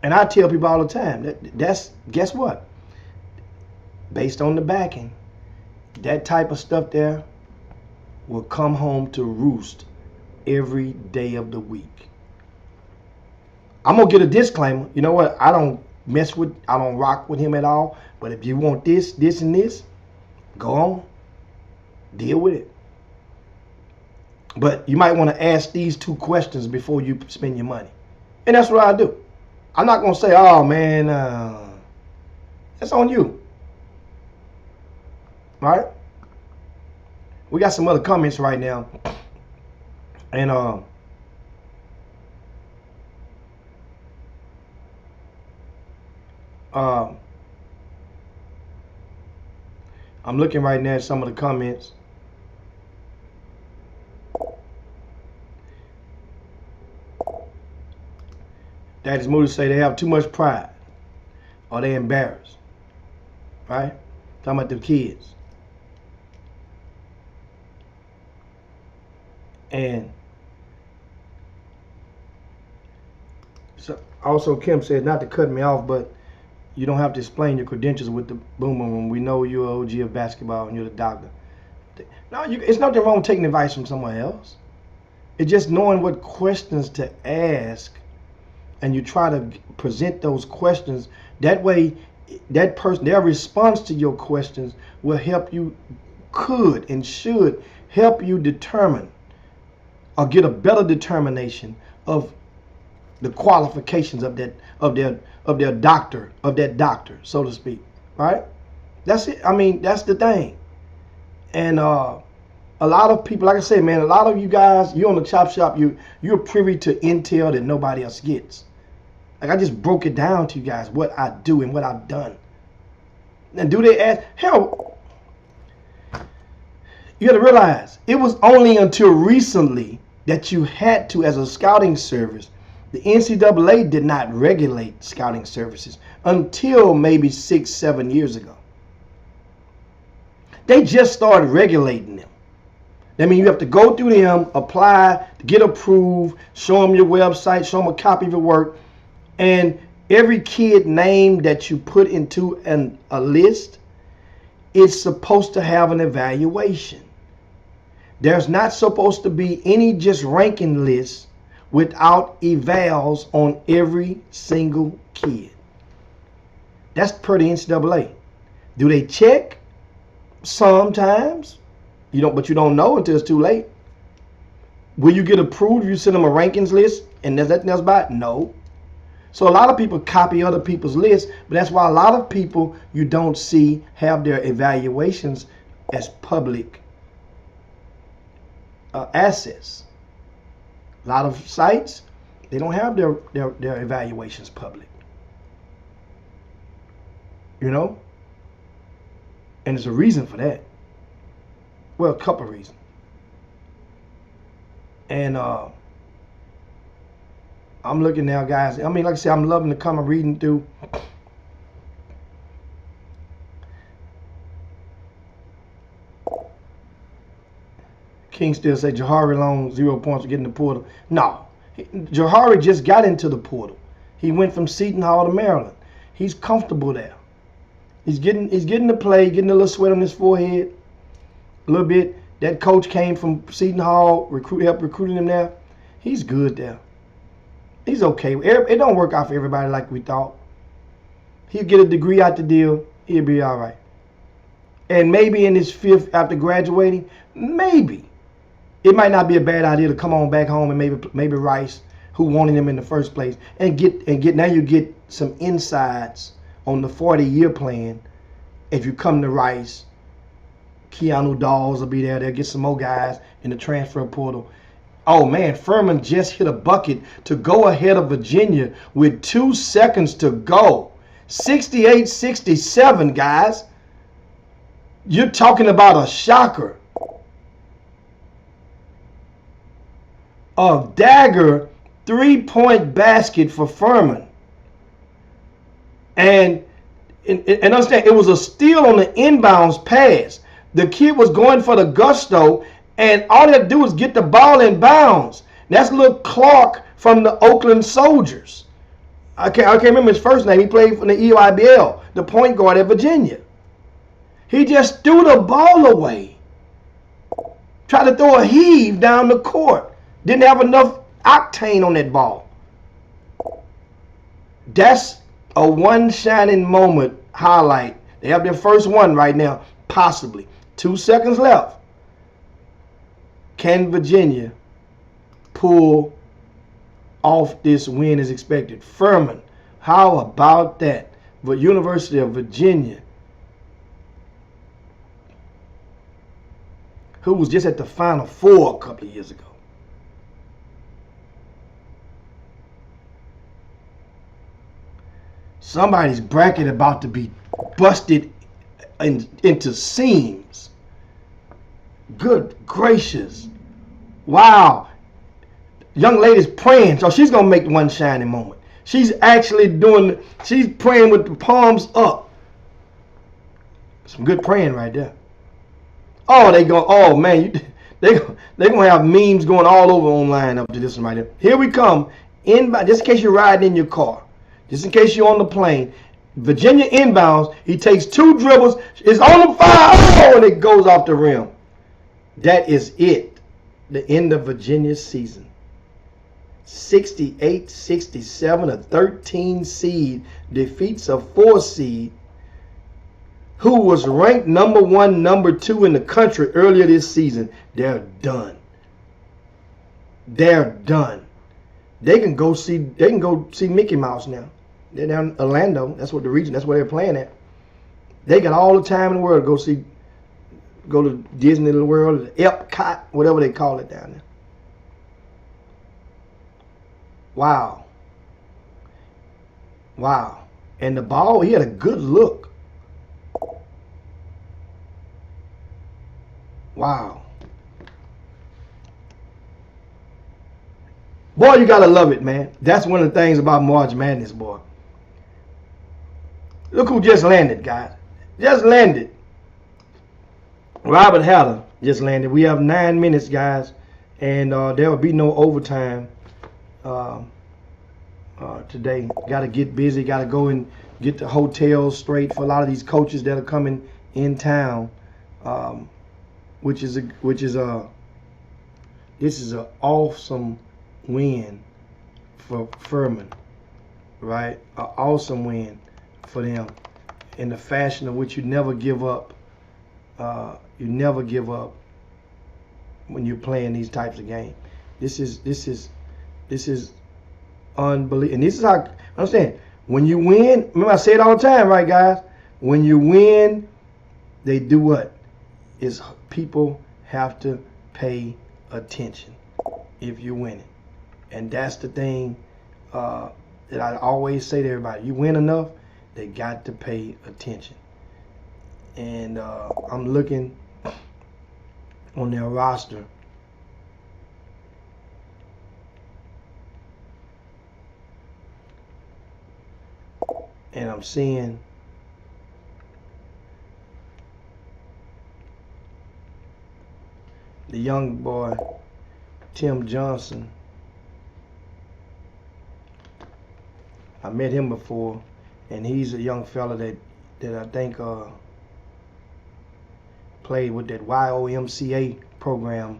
And I tell people all the time that's guess what? Based on the backing, that type of stuff there will come home to roost every day of the week. I'm gonna get a disclaimer. You know what? I don't rock with him at all. But if you want this, this, and this, go on. Deal with it. But you might want to ask these 2 questions before you spend your money. And that's what I do. I'm not gonna say, oh man, that's on you. All right? We got some other comments right now. And I'm looking right now at some of the comments. Daddy's Moody say they have too much pride or they embarrassed. Right? Talking about the kids. And so also Kim said, not to cut me off, but you don't have to explain your credentials with the boom boom room. We know you're an OG of basketball and you're the doctor. No, it's nothing wrong with taking advice from someone else. It's just knowing what questions to ask, and you try to present those questions. That way, that person, their response to your questions will help you, could and should help you determine or get a better determination of the qualifications of their doctor, so to speak. Right? That's it. I mean, that's the thing. And a lot of people, like I said, man, a lot of you guys, you're on the Chop Shop, you're privy to intel that nobody else gets. Like, I just broke it down to you guys, what I do and what I've done. And do they ask? Hell, you got to realize, it was only until recently that you had to, as a scouting service, the NCAA did not regulate scouting services until maybe 6-7 years ago. They just started regulating them. That means you have to go through them, apply, get approved, show them your website, show them a copy of your work. And every kid name that you put into a list is supposed to have an evaluation. There's not supposed to be any just ranking list without evals on every single kid. That's per the NCAA. Do they check? Sometimes. But you don't know until it's too late. Will you get approved if you send them a rankings list and there's nothing else about it? No. So a lot of people copy other people's lists, but that's why a lot of people you don't see have their evaluations as public assets. A lot of sites, they don't have their evaluations public. You know? And there's a reason for that. Well, a couple of reasons. And I'm looking now, guys. I mean, like I said, I'm loving the come. I'm reading through. King still say Jahari Long 0 points for getting the portal. No, Jahari just got into the portal. He went from Seton Hall to Maryland. He's comfortable there. He's getting to play, getting a little sweat on his forehead, a little bit. That coach came from Seton Hall, helped recruiting him there. He's good there. He's okay. It don't work out for everybody like we thought. He'll get a degree out the deal. He'll be all right. And maybe in his 5th after graduating, maybe it might not be a bad idea to come on back home and maybe Rice, who wanted him in the first place, and get now you get some insides on the 40-year plan. If you come to Rice, Keanu Dawes will be there. They'll get some more guys in the transfer portal. Oh man, Furman just hit a bucket to go ahead of Virginia with 2 seconds to go. 68-67, guys. You're talking about a shocker. A dagger 3-point basket for Furman. And understand, it was a steal on the inbounds pass. The kid was going for the gusto, and all they had to do was get the ball in bounds. That's little Clark from the Oakland Soldiers. I can't remember his first name. He played for the EYBL, the point guard at Virginia. He just threw the ball away. Tried to throw a heave down the court. Didn't have enough octane on that ball. That's a one shining moment highlight. They have their first one right now, possibly. 2 seconds left. Can Virginia pull off this win as expected? Furman, how about that? The University of Virginia, who was just at the Final Four a couple of years ago. Somebody's bracket about to be busted into seams. Good gracious. Wow. Young lady's praying, so she's going to make one shining moment. She's actually she's praying with the palms up. Some good praying right there. Oh, oh man, they're going to have memes going all over online up to this one right here. Here we come. Just in case you're riding in your car. Just in case you're on the plane. Virginia inbounds. He takes 2 dribbles. It's on the 5. Oh, and it goes off the rim. That is it. The end of Virginia's season. 68-67, a 13 seed defeats a 4 seed who was ranked number 1, number 2 in the country earlier this season. They're done. They're done. They can go see Mickey Mouse now. They're down in Orlando. That's what the region. That's where they're playing at. They got all the time in the world to go to Disney World, Epcot, whatever they call it down there. Wow. Wow. And the ball, he had a good look. Wow. Boy, you gotta love it, man. That's one of the things about March Madness, boy. Look who just landed, guys. Just landed. Robert Haller just landed. We have 9 minutes, guys, and there will be no overtime today. Got to get busy. Got to go and get the hotels straight for a lot of these coaches that are coming in town. This is an awesome win for Furman, right? An awesome win for them in the fashion of which you never give up. You never give up when you're playing these types of games. This is unbelievable. And this is how, understand, when you win, remember I say it all the time, right, guys? When you win, they do what? Is people have to pay attention if you're winning. And that's the thing that I always say to everybody. You win enough, they got to pay attention. And I'm looking on their roster. and I'm seeing the young boy, Tim Johnson. I met him before, and he's a young fella that I think played with that YOMCA program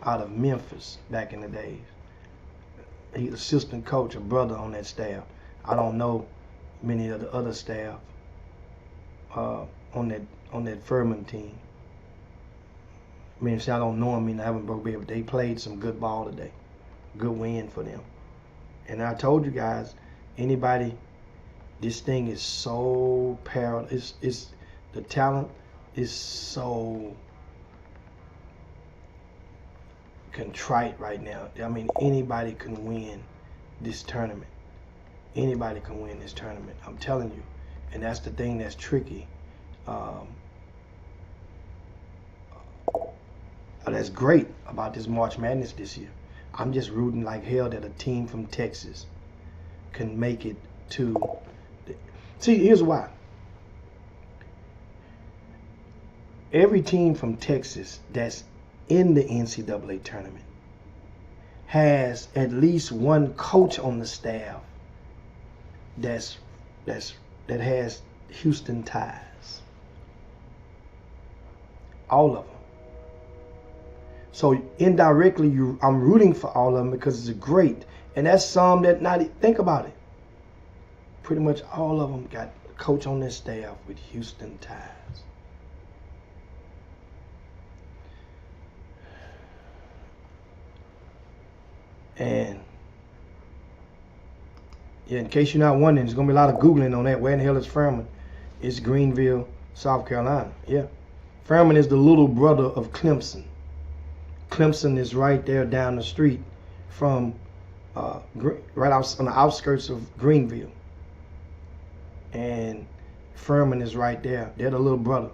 out of Memphis back in the days. He's assistant coach, a brother on that staff. I don't know many of the other staff on that Furman team. I mean, I don't know them, I haven't broke bad, but they played some good ball today. Good win for them. And I told you guys, anybody, this thing is so parallel. It's the talent is so contrite right now. I mean, anybody can win this tournament. Anybody can win this tournament. I'm telling you. And that's the thing that's tricky. That's great about this March Madness this year. I'm just rooting like hell that a team from Texas can make it to see, here's why. Every team from Texas that's in the NCAA tournament has at least one coach on the staff that has Houston ties. All of them. So indirectly, I'm rooting for all of them because it's great. And that's some that not, think about it. Pretty much all of them got a coach on their staff with Houston ties. And yeah, in case you're not wondering, there's going to be a lot of Googling on that. Where in the hell is Furman? It's Greenville, South Carolina. Yeah. Furman is the little brother of Clemson. Clemson is right there down the street from, right out on the outskirts of Greenville. And Furman is right there. They're the little brother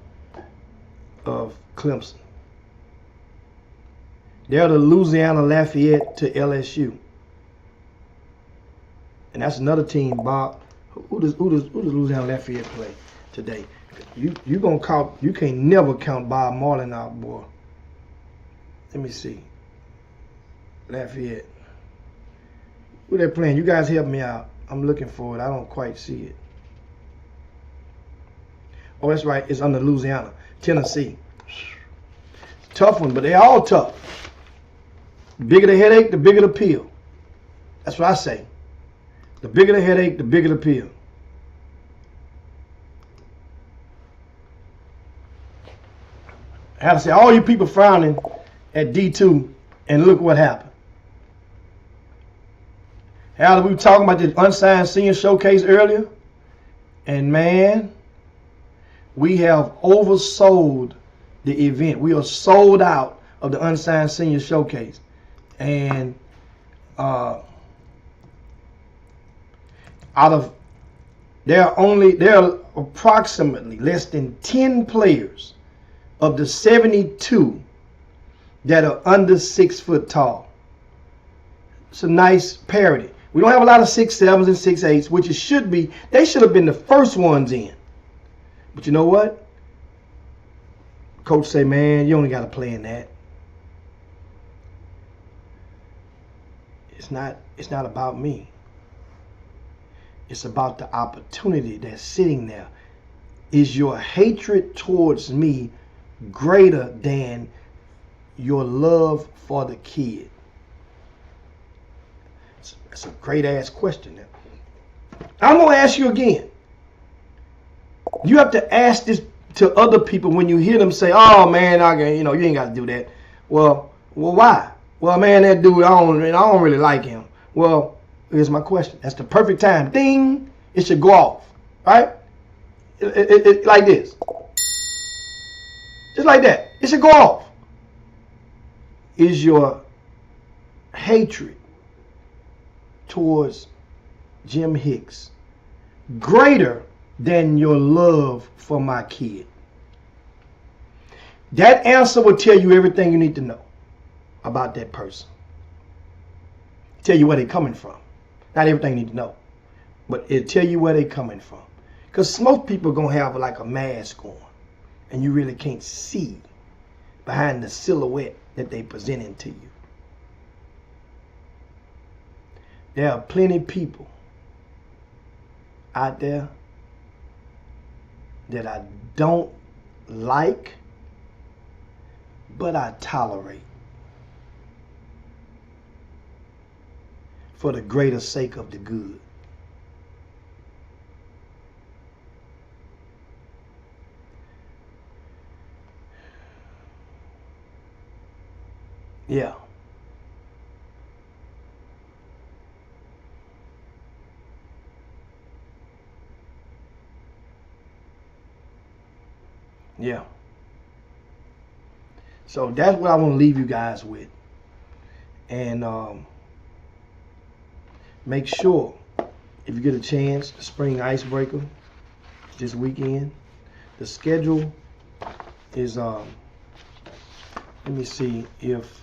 of Clemson. They're the Louisiana Lafayette to LSU. And that's another team, Bob. Who does Louisiana Lafayette play today? You can't never count Bob Marlin out, boy. Let me see. Lafayette. Who they playing? You guys help me out. I'm looking for it. I don't quite see it. Oh, that's right. It's under Louisiana. Tennessee. Tough one, but they're all tough. The bigger the headache, the bigger the pill. That's what I say. The bigger the headache, the bigger the pill. I have to say, all you people frowning at D2, and look what happened. How we were talking about the unsigned senior showcase earlier, and man, we have oversold the event. We are sold out of the unsigned senior showcase, and there are approximately less than 10 players of the 72 that are under 6 foot tall. It's a nice parity. We don't have a lot of 6'7" and 6'8", which it should be. They should have been the first ones in. But you know what? Coach say, man, you only got to play in that. It's not about me. It's about the opportunity that's sitting there. Is your hatred towards me greater than your love for the kid? That's a great ass question there. I'm going to ask you again. You have to ask this to other people when you hear them say, oh man, you ain't got to do that. Well, why? Well, man, that dude, I don't really like him. Well, here's my question. That's the perfect time. Ding! It should go off. Right? It like this. Just like that. It should go off. Is your hatred towards Jim Hicks greater than your love for my kid? That answer will tell you everything you need to know about that person. Tell you where they're coming from. Not everything you need to know, but it'll tell you where they're coming from. Because most people are going to have like a mask on, and you really can't see behind the silhouette that they presenting to you. There are plenty of people out there that I don't like, but I tolerate for the greater sake of the good. Yeah. Yeah. So that's what I want to leave you guys with. And make sure, if you get a chance, the spring icebreaker this weekend. The schedule is, let me see if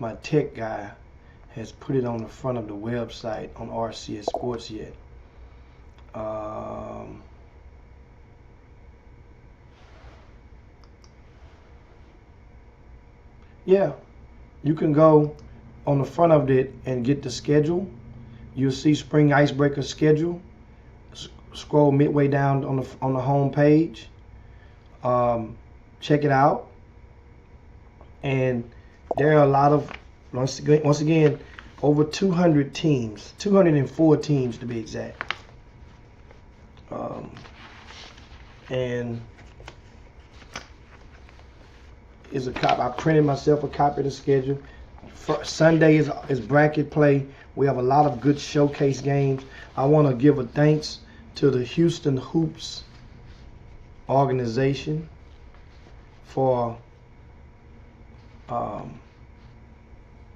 my tech guy has put it on the front of the website on RCS Sports yet. Yeah, you can go on the front of it and get the schedule. You'll see spring icebreaker schedule. Scroll midway down on the home page. Check it out. And there are a lot of, once again, over 200 teams, 204 teams to be exact. And is a copy. I printed myself a copy of the schedule. Sunday is bracket play. We have a lot of good showcase games. I want to give a thanks to the Houston Hoops organization for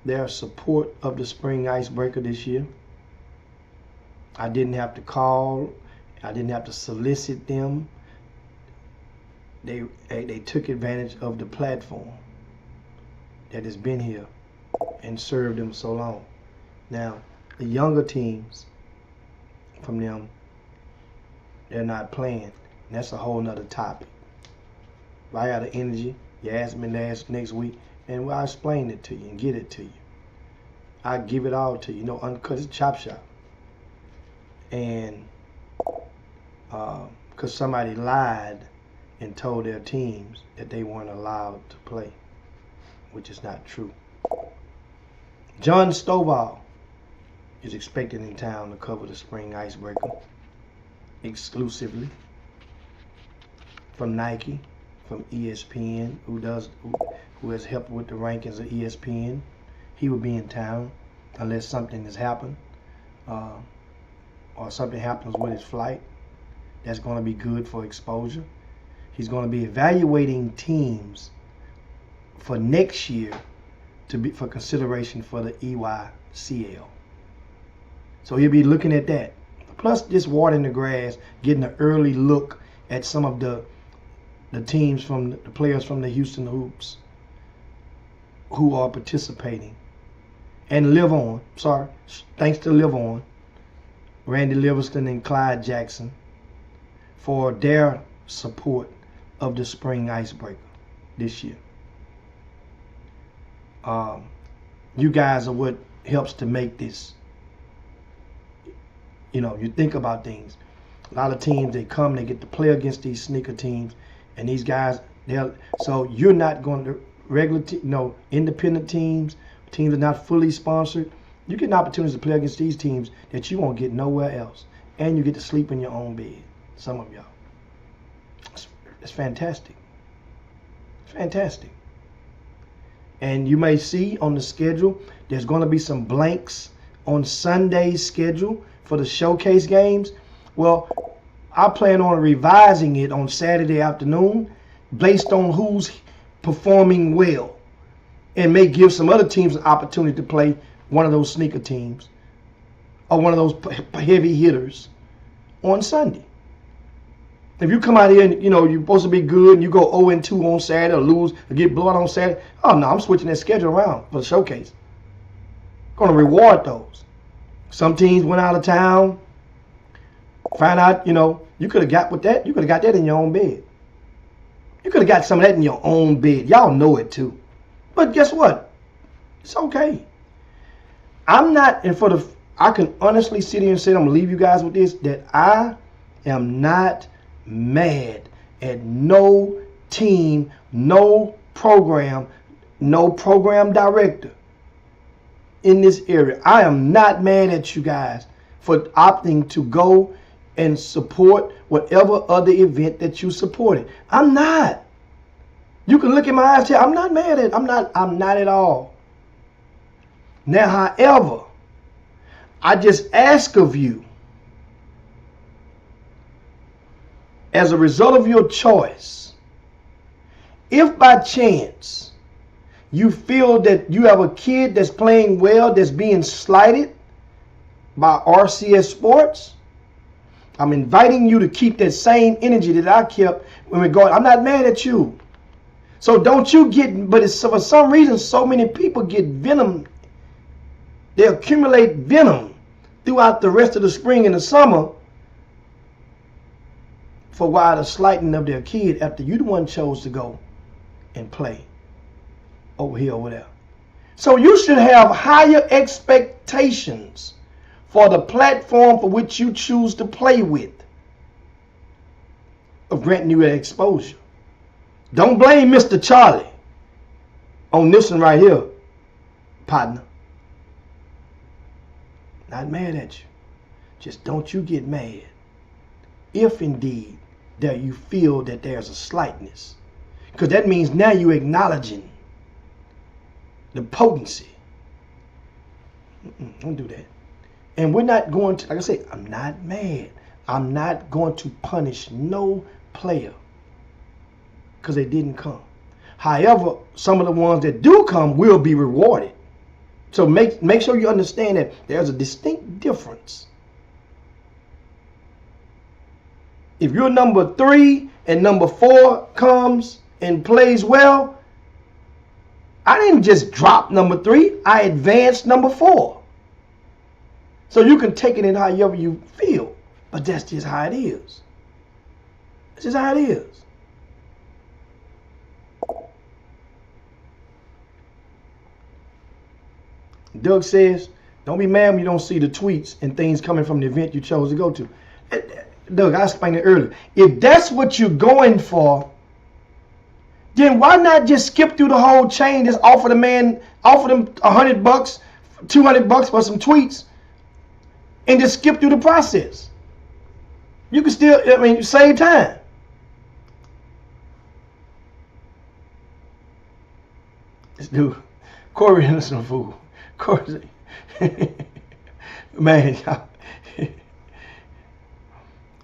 their support of the spring icebreaker this year. I didn't have to call. I didn't have to solicit them. They took advantage of the platform that has been here and served them so long. Now, the younger teams from them, they're not playing. And that's a whole nother topic. Right out of energy, you asked me next week, and I'll explain it to you and get it to you. I give it all to you. Uncut, it's chop shop. And because somebody lied and told their teams that they weren't allowed to play, which is not true. John Stovall is expected in town to cover the spring icebreaker exclusively from Nike, from ESPN, who has helped with the rankings of ESPN. He will be in town unless something has happened or something happens with his flight. That's going to be good for exposure. He's going to be evaluating teams for next year for consideration for the EYCL. So he'll be looking at that. Plus just watering the grass, getting an early look at some of the teams from the players from the Houston Hoops who are participating. And Live On, thanks to Live On, Randy Livingston and Clyde Jackson, for their support of the spring icebreaker this year. You guys are what helps to make this. You think about things. A lot of teams, they come, they get to play against these sneaker teams, and these guys, so you're not going to independent teams that are not fully sponsored. You get an opportunity to play against these teams that you won't get nowhere else, and you get to sleep in your own bed. Some of y'all. It's fantastic. It's fantastic. And you may see on the schedule, there's going to be some blanks on Sunday's schedule for the showcase games. Well, I plan on revising it on Saturday afternoon based on who's performing well, and may give some other teams an opportunity to play one of those sneaker teams or one of those heavy hitters on Sunday. If you come out here and you're supposed to be good and you go 0-2 on Saturday or lose or get blown on Saturday, oh no, I'm switching that schedule around for the showcase. Going to reward those. Some teams went out of town. Find out, you could have got with that. You could have got that in your own bed. You could have got some of that in your own bed. Y'all know it too. But guess what? It's okay. I'm not, I can honestly sit here and say, I'm going to leave you guys with this, that I am not mad at no team, no program director in this area. I am not mad at you guys for opting to go and support whatever other event that you supported. I'm not. You can look in my eyes here. I'm not mad at it. I'm not at all. Now, however, I just ask of you, as a result of your choice, if by chance you feel that you have a kid that's playing well, that's being slighted by RCS Sports, I'm inviting you to keep that same energy that I kept when we're going. I'm not mad at you. So don't you get, but it's, for some reason, so many people get venom. They accumulate venom throughout the rest of the spring and the summer for why the slighting of their kid after you the one chose to go and play over here, over there. So you should have higher expectations for the platform for which you choose to play with of granting you that exposure. Don't blame Mr. Charlie on this one right here, partner. Not mad at you. Just don't you get mad if indeed that you feel that there's a slightness. Because that means now you're acknowledging the potency. Don't do that. And we're not going to, like I say, I'm not mad. I'm not going to punish no player because they didn't come. However, some of the ones that do come will be rewarded. So make sure you understand that there's a distinct difference. If you're number 3 and number 4 comes and plays well, I didn't just drop number 3. I advanced number 4. So you can take it in however you feel. But that's just how it is. That's just how it is. Doug says, don't be mad when you don't see the tweets and things coming from the event you chose to go to. Doug, I explained it earlier. If that's what you're going for, then why not just skip through the whole chain? Just offer them $100, $200 for some tweets, and just skip through the process. You can still, save time. This dude, Corey Henderson, a fool. Corey, man, y'all.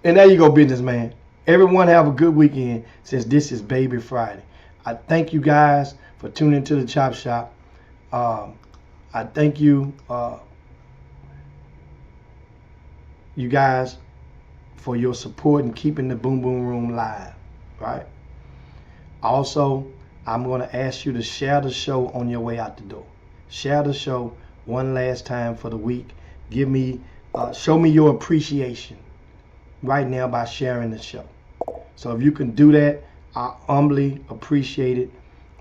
And there you go, businessman. Everyone have a good weekend since this is Baby Friday. I thank you guys for tuning into the Chop Shop. I thank you, you guys, for your support and keeping the Boom Boom Room live, right? Also, I'm going to ask you to share the show on your way out the door. Share the show one last time for the week. Show me your appreciation right now by sharing the show. So if you can do that, I humbly appreciate it.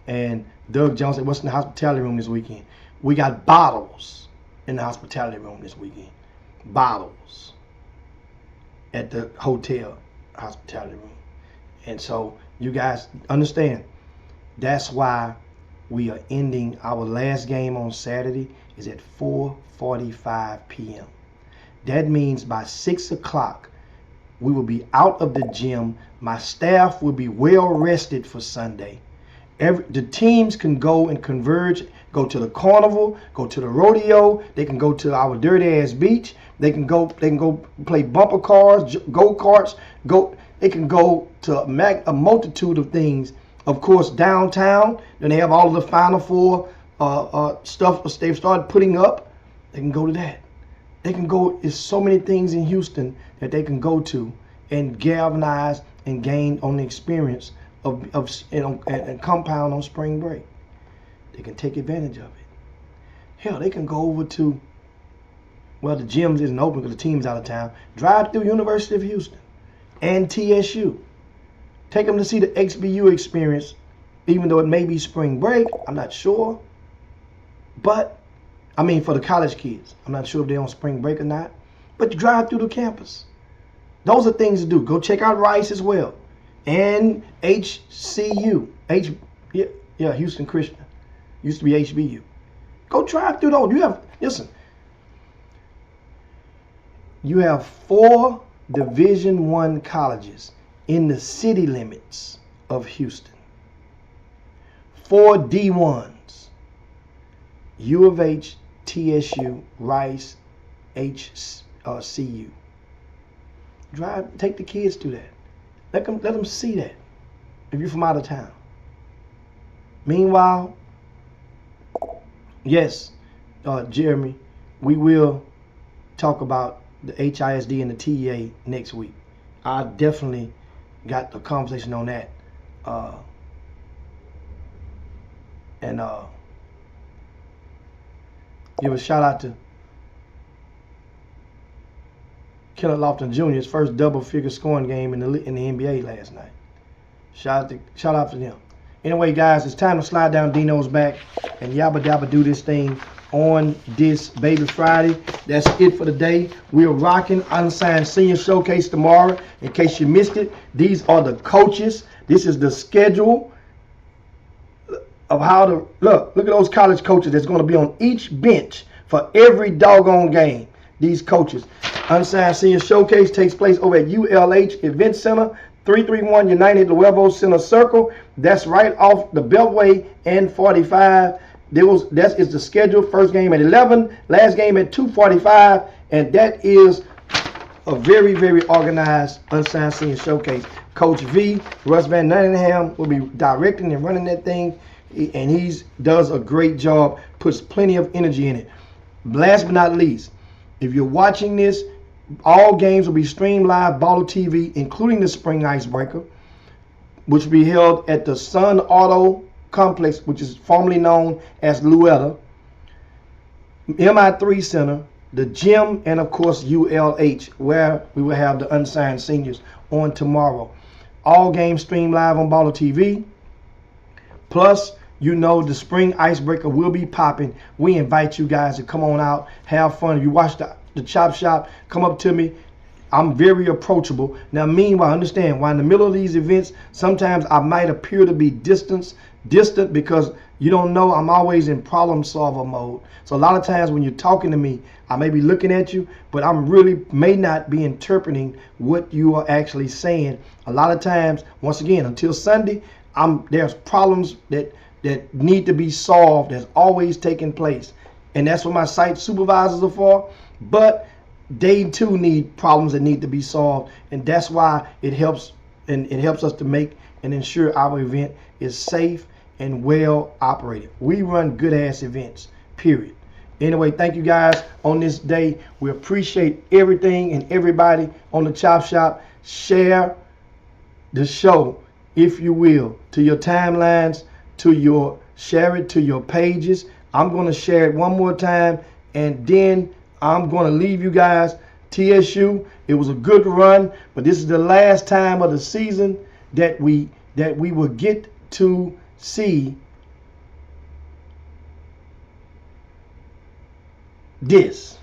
And Doug Jones said, what's in the hospitality room this weekend? We got bottles in the hospitality room this weekend. Bottles at the hotel hospitality room. And so you guys understand, that's why we are ending our last game on Saturday is at 4:45 p.m. That means by 6 o'clock, we will be out of the gym. My staff will be well rested for Sunday. The teams can go and converge, go to the carnival, go to the rodeo. They can go to our dirty ass beach. They can go play bumper cars, go-karts. They can go to a multitude of things. Of course, downtown, then they have all of the Final Four stuff they've started putting up. They can go to that. They can go, there's so many things in Houston that they can go to and galvanize and gain on the experience and compound on spring break. They can take advantage of it. Hell, they can go over to well, the gyms isn't open because the team's out of town. Drive through University of Houston and TSU. Take them to see the XBU experience, even though it may be spring break. I'm not sure. But, I mean, for the college kids, I'm not sure if they're on spring break or not. But you drive through the campus. Those are things to do. Go check out Rice as well. And HCU. Houston Christian. Used to be HBU. Go drive through those. You have 4 Division I colleges in the city limits of Houston. 4 D1s. U of H, TSU, Rice, HCU. Take the kids to that. Let them see that if you're from out of town. Meanwhile, yes, Jeremy, we will talk about the HISD and the TEA next week. I definitely got a conversation on that. Give a shout out to Kenneth Lofton Jr.'s first double-figure scoring game in the NBA last night. Shout out to them. Anyway, guys, it's time to slide down Dino's back and yabba dabba do this thing on this Baby Friday. That's it for the day. We're rocking Unsigned Senior Showcase tomorrow. In case you missed it, these are the coaches. This is the schedule of how to look at those college coaches that's going to be on each bench for every doggone game. These coaches. Unsigned Senior Showcase takes place over at ULH Event Center, 331 United Luevo Center Circle. That's right off the Beltway and 45. That is the schedule. First game at 11, last game at 2:45, and that is a very, very organized Unsigned Senior Showcase. Coach V, Russ Van Nottingham, will be directing and running that thing, and he does a great job, puts plenty of energy in it. Last but not least, if you're watching this, all games will be streamed live, Baller TV, including the Spring Icebreaker, which will be held at the Sun Auto Complex, which is formerly known as Luetta, MI3 Center, the gym, and of course ULH, where we will have the Unsigned Seniors on tomorrow. All games streamed live on Baller TV. Plus, the Spring Icebreaker will be popping. We invite you guys to come on out, have fun. If you watch the Chop Shop, come up to me. I'm very approachable. Now, meanwhile, understand, while in the middle of these events, sometimes I might appear to be distant because you don't know I'm always in problem solver mode. So a lot of times when you're talking to me, I may be looking at you, but may not be interpreting what you are actually saying. A lot of times, once again, until Sunday, there's problems that need to be solved that's always taking place. And that's what my site supervisors are for. But they too need problems that need to be solved. And that's why it helps us to make and ensure our event is safe and well operated. We run good ass events, period. Anyway, thank you guys on this day. We appreciate everything and everybody on the Chop Shop. Share the show, if you will, to your timelines, share it to your pages. I'm going to share it one more time, and then I'm going to leave you guys. TSU, it was a good run, but this is the last time of the season that we will get to see this.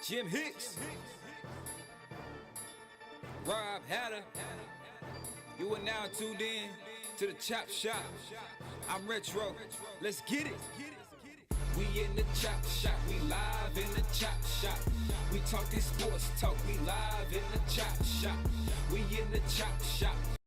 Jim Hicks, Rob Hatter. You are now tuned in to the Chop Shop. I'm Retro. Let's get it. We in the Chop Shop. We live in the Chop Shop. We talk this sports talk. We live in the Chop Shop. We in the Chop Shop.